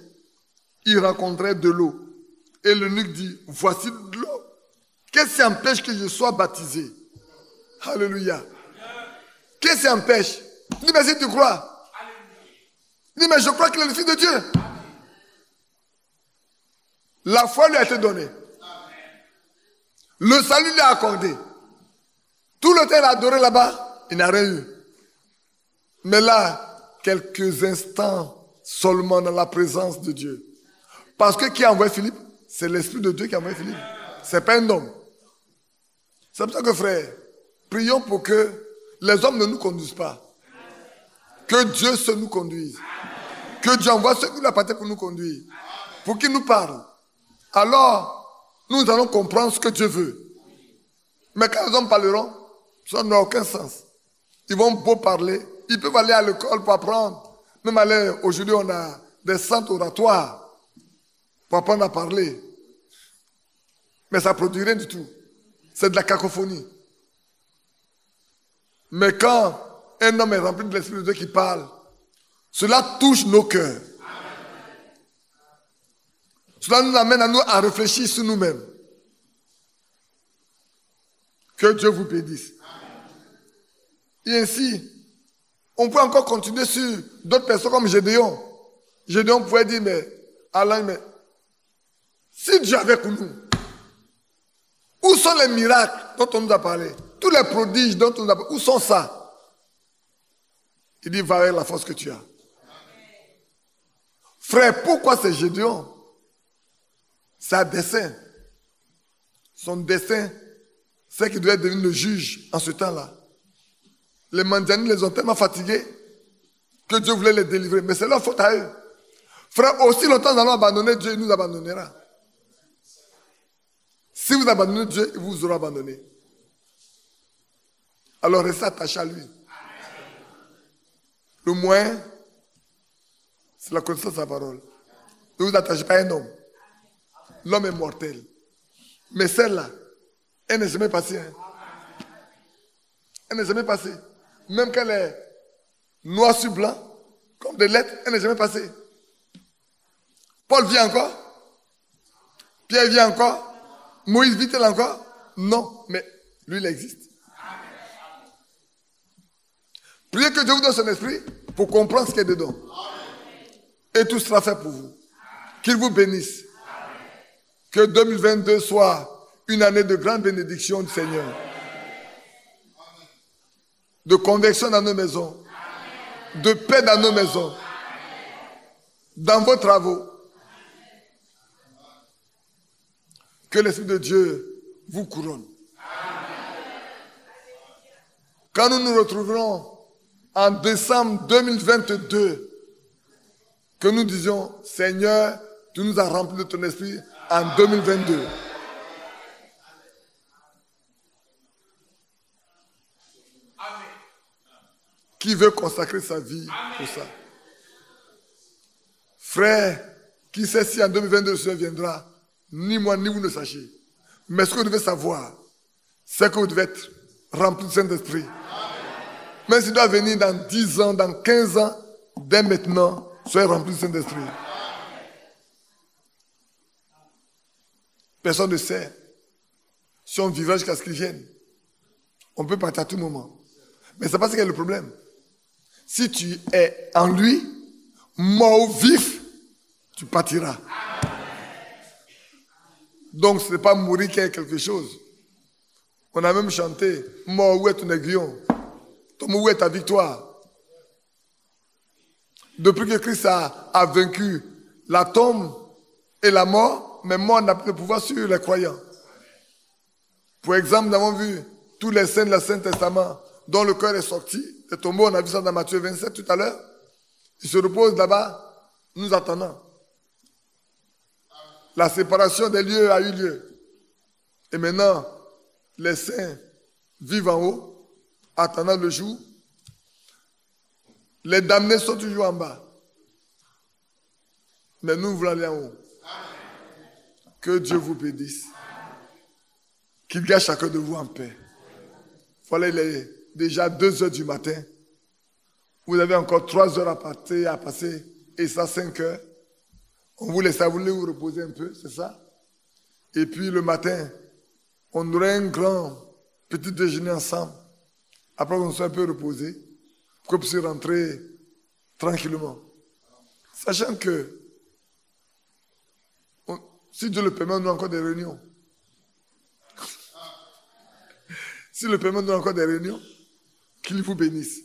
ils rencontraient de l'eau. Et l'eunuque dit, voici de l'eau. Qu'est-ce qui empêche que je sois baptisé? Alléluia. Qu'est-ce qui empêche? Dis, mais si tu crois. Dis, mais je crois qu'il est le Fils de Dieu. La foi lui a été donnée. Le salut lui a accordé. Tout le temps il a adoré là-bas, il n'a rien eu. Mais là, quelques instants seulement dans la présence de Dieu. Parce que qui a envoyé Philippe? C'est l'Esprit de Dieu qui a envoyé Philippe. Ce n'est pas un homme. C'est pour ça que frère, prions pour que les hommes ne nous conduisent pas. Que Dieu se nous conduise. Que Dieu envoie ceux qui l'appartiennent pour nous conduire. Pour qu'ils nous parlent. Alors, nous allons comprendre ce que Dieu veut. Mais quand les hommes parleront, ça n'a aucun sens. Ils vont beau parler. Ils peuvent aller à l'école pour apprendre. Même aller, aujourd'hui, on a des centres oratoires pour apprendre à parler. Mais ça ne produit rien du tout. C'est de la cacophonie. Mais quand un homme est rempli de l'Esprit de Dieu qui parle, cela touche nos cœurs. Cela nous amène à nous à réfléchir sur nous-mêmes. Que Dieu vous bénisse. Et ainsi, on peut encore continuer sur d'autres personnes comme Gédéon. Gédéon pouvait dire, mais Alain, mais si Dieu est avec nous, où sont les miracles dont on nous a parlé? Tous les prodiges dont on nous a parlé, où sont ça? Il dit, va avec la force que tu as. Frère, pourquoi c'est Gédéon? C'est un dessein. Son dessein, c'est qu'il devait devenir le juge en ce temps-là. Les Mandianis les ont tellement fatigués que Dieu voulait les délivrer. Mais c'est leur faute à eux. Frère, aussi longtemps nous allons abandonner Dieu, il nous abandonnera. Si vous abandonnez Dieu, il vous aura abandonné. Alors restez attachés à lui. Le moyen, c'est la connaissance de sa parole. Ne vous attachez pas à un homme. L'homme est mortel. Mais celle-là, elle n'est jamais passée. Hein. Elle n'est jamais passée. Même quand elle est noir sur blanc, comme des lettres, elle n'est jamais passée. Paul vient encore. Pierre vient encore. Moïse vit-il encore? Non, mais lui, il existe. Priez que Dieu vous donne son esprit pour comprendre ce qu'il y a dedans. Et tout sera fait pour vous. Qu'il vous bénisse. Que 2022 soit une année de grande bénédiction du Seigneur. De conversion dans nos maisons. De paix dans nos maisons. Dans vos travaux. Que l'Esprit de Dieu vous couronne. Quand nous nous retrouverons en décembre 2022, que nous disions, Seigneur, tu nous as remplis de ton esprit en 2022. Qui veut consacrer sa vie pour ça? Frère, qui sait si en 2022 le Seigneur viendra, ni moi ni vous ne sachiez. Mais ce que vous devez savoir, c'est que vous devez être rempli du Saint-Esprit. Mais s'il doit venir dans 10 ans, dans 15 ans, dès maintenant, soyez remplis du Saint-Esprit. Personne ne sait si on vivra jusqu'à ce qu'il vienne. On peut partir à tout moment. Mais c'est pas ce qui est le problème. Si tu es en lui, mort ou vif, tu partiras. Donc ce n'est pas mourir qui est quelque chose. On a même chanté, mort, où est ton aiguillon? Où est ta victoire? Depuis que Christ a vaincu la tombe et la mort, mais mort n'a plus de pouvoir sur les croyants. Pour exemple, nous avons vu tous les saints de l'Ancien Testament dont le cœur est sorti. Les tombeaux, on a vu ça dans Matthieu 27 tout à l'heure. Ils se reposent là-bas, nous attendant. La séparation des lieux a eu lieu. Et maintenant, les saints vivent en haut, attendant le jour. Les damnés sont toujours en bas. Mais nous voulons aller en haut. Que Dieu vous bénisse. Qu'il garde chacun de vous en paix. Voilà, il est déjà 2 heures du matin. Vous avez encore 3 heures à passer et ça 5 heures. On vous laisse, vous voulez vous reposer un peu, c'est ça? Et puis le matin, on aurait un grand petit déjeuner ensemble. Après, on soit un peu reposé pour qu'on puisse rentrer tranquillement. Sachant que, si Dieu le permet, on a encore des réunions. Si le permet, on a encore des réunions, qu'il vous bénisse.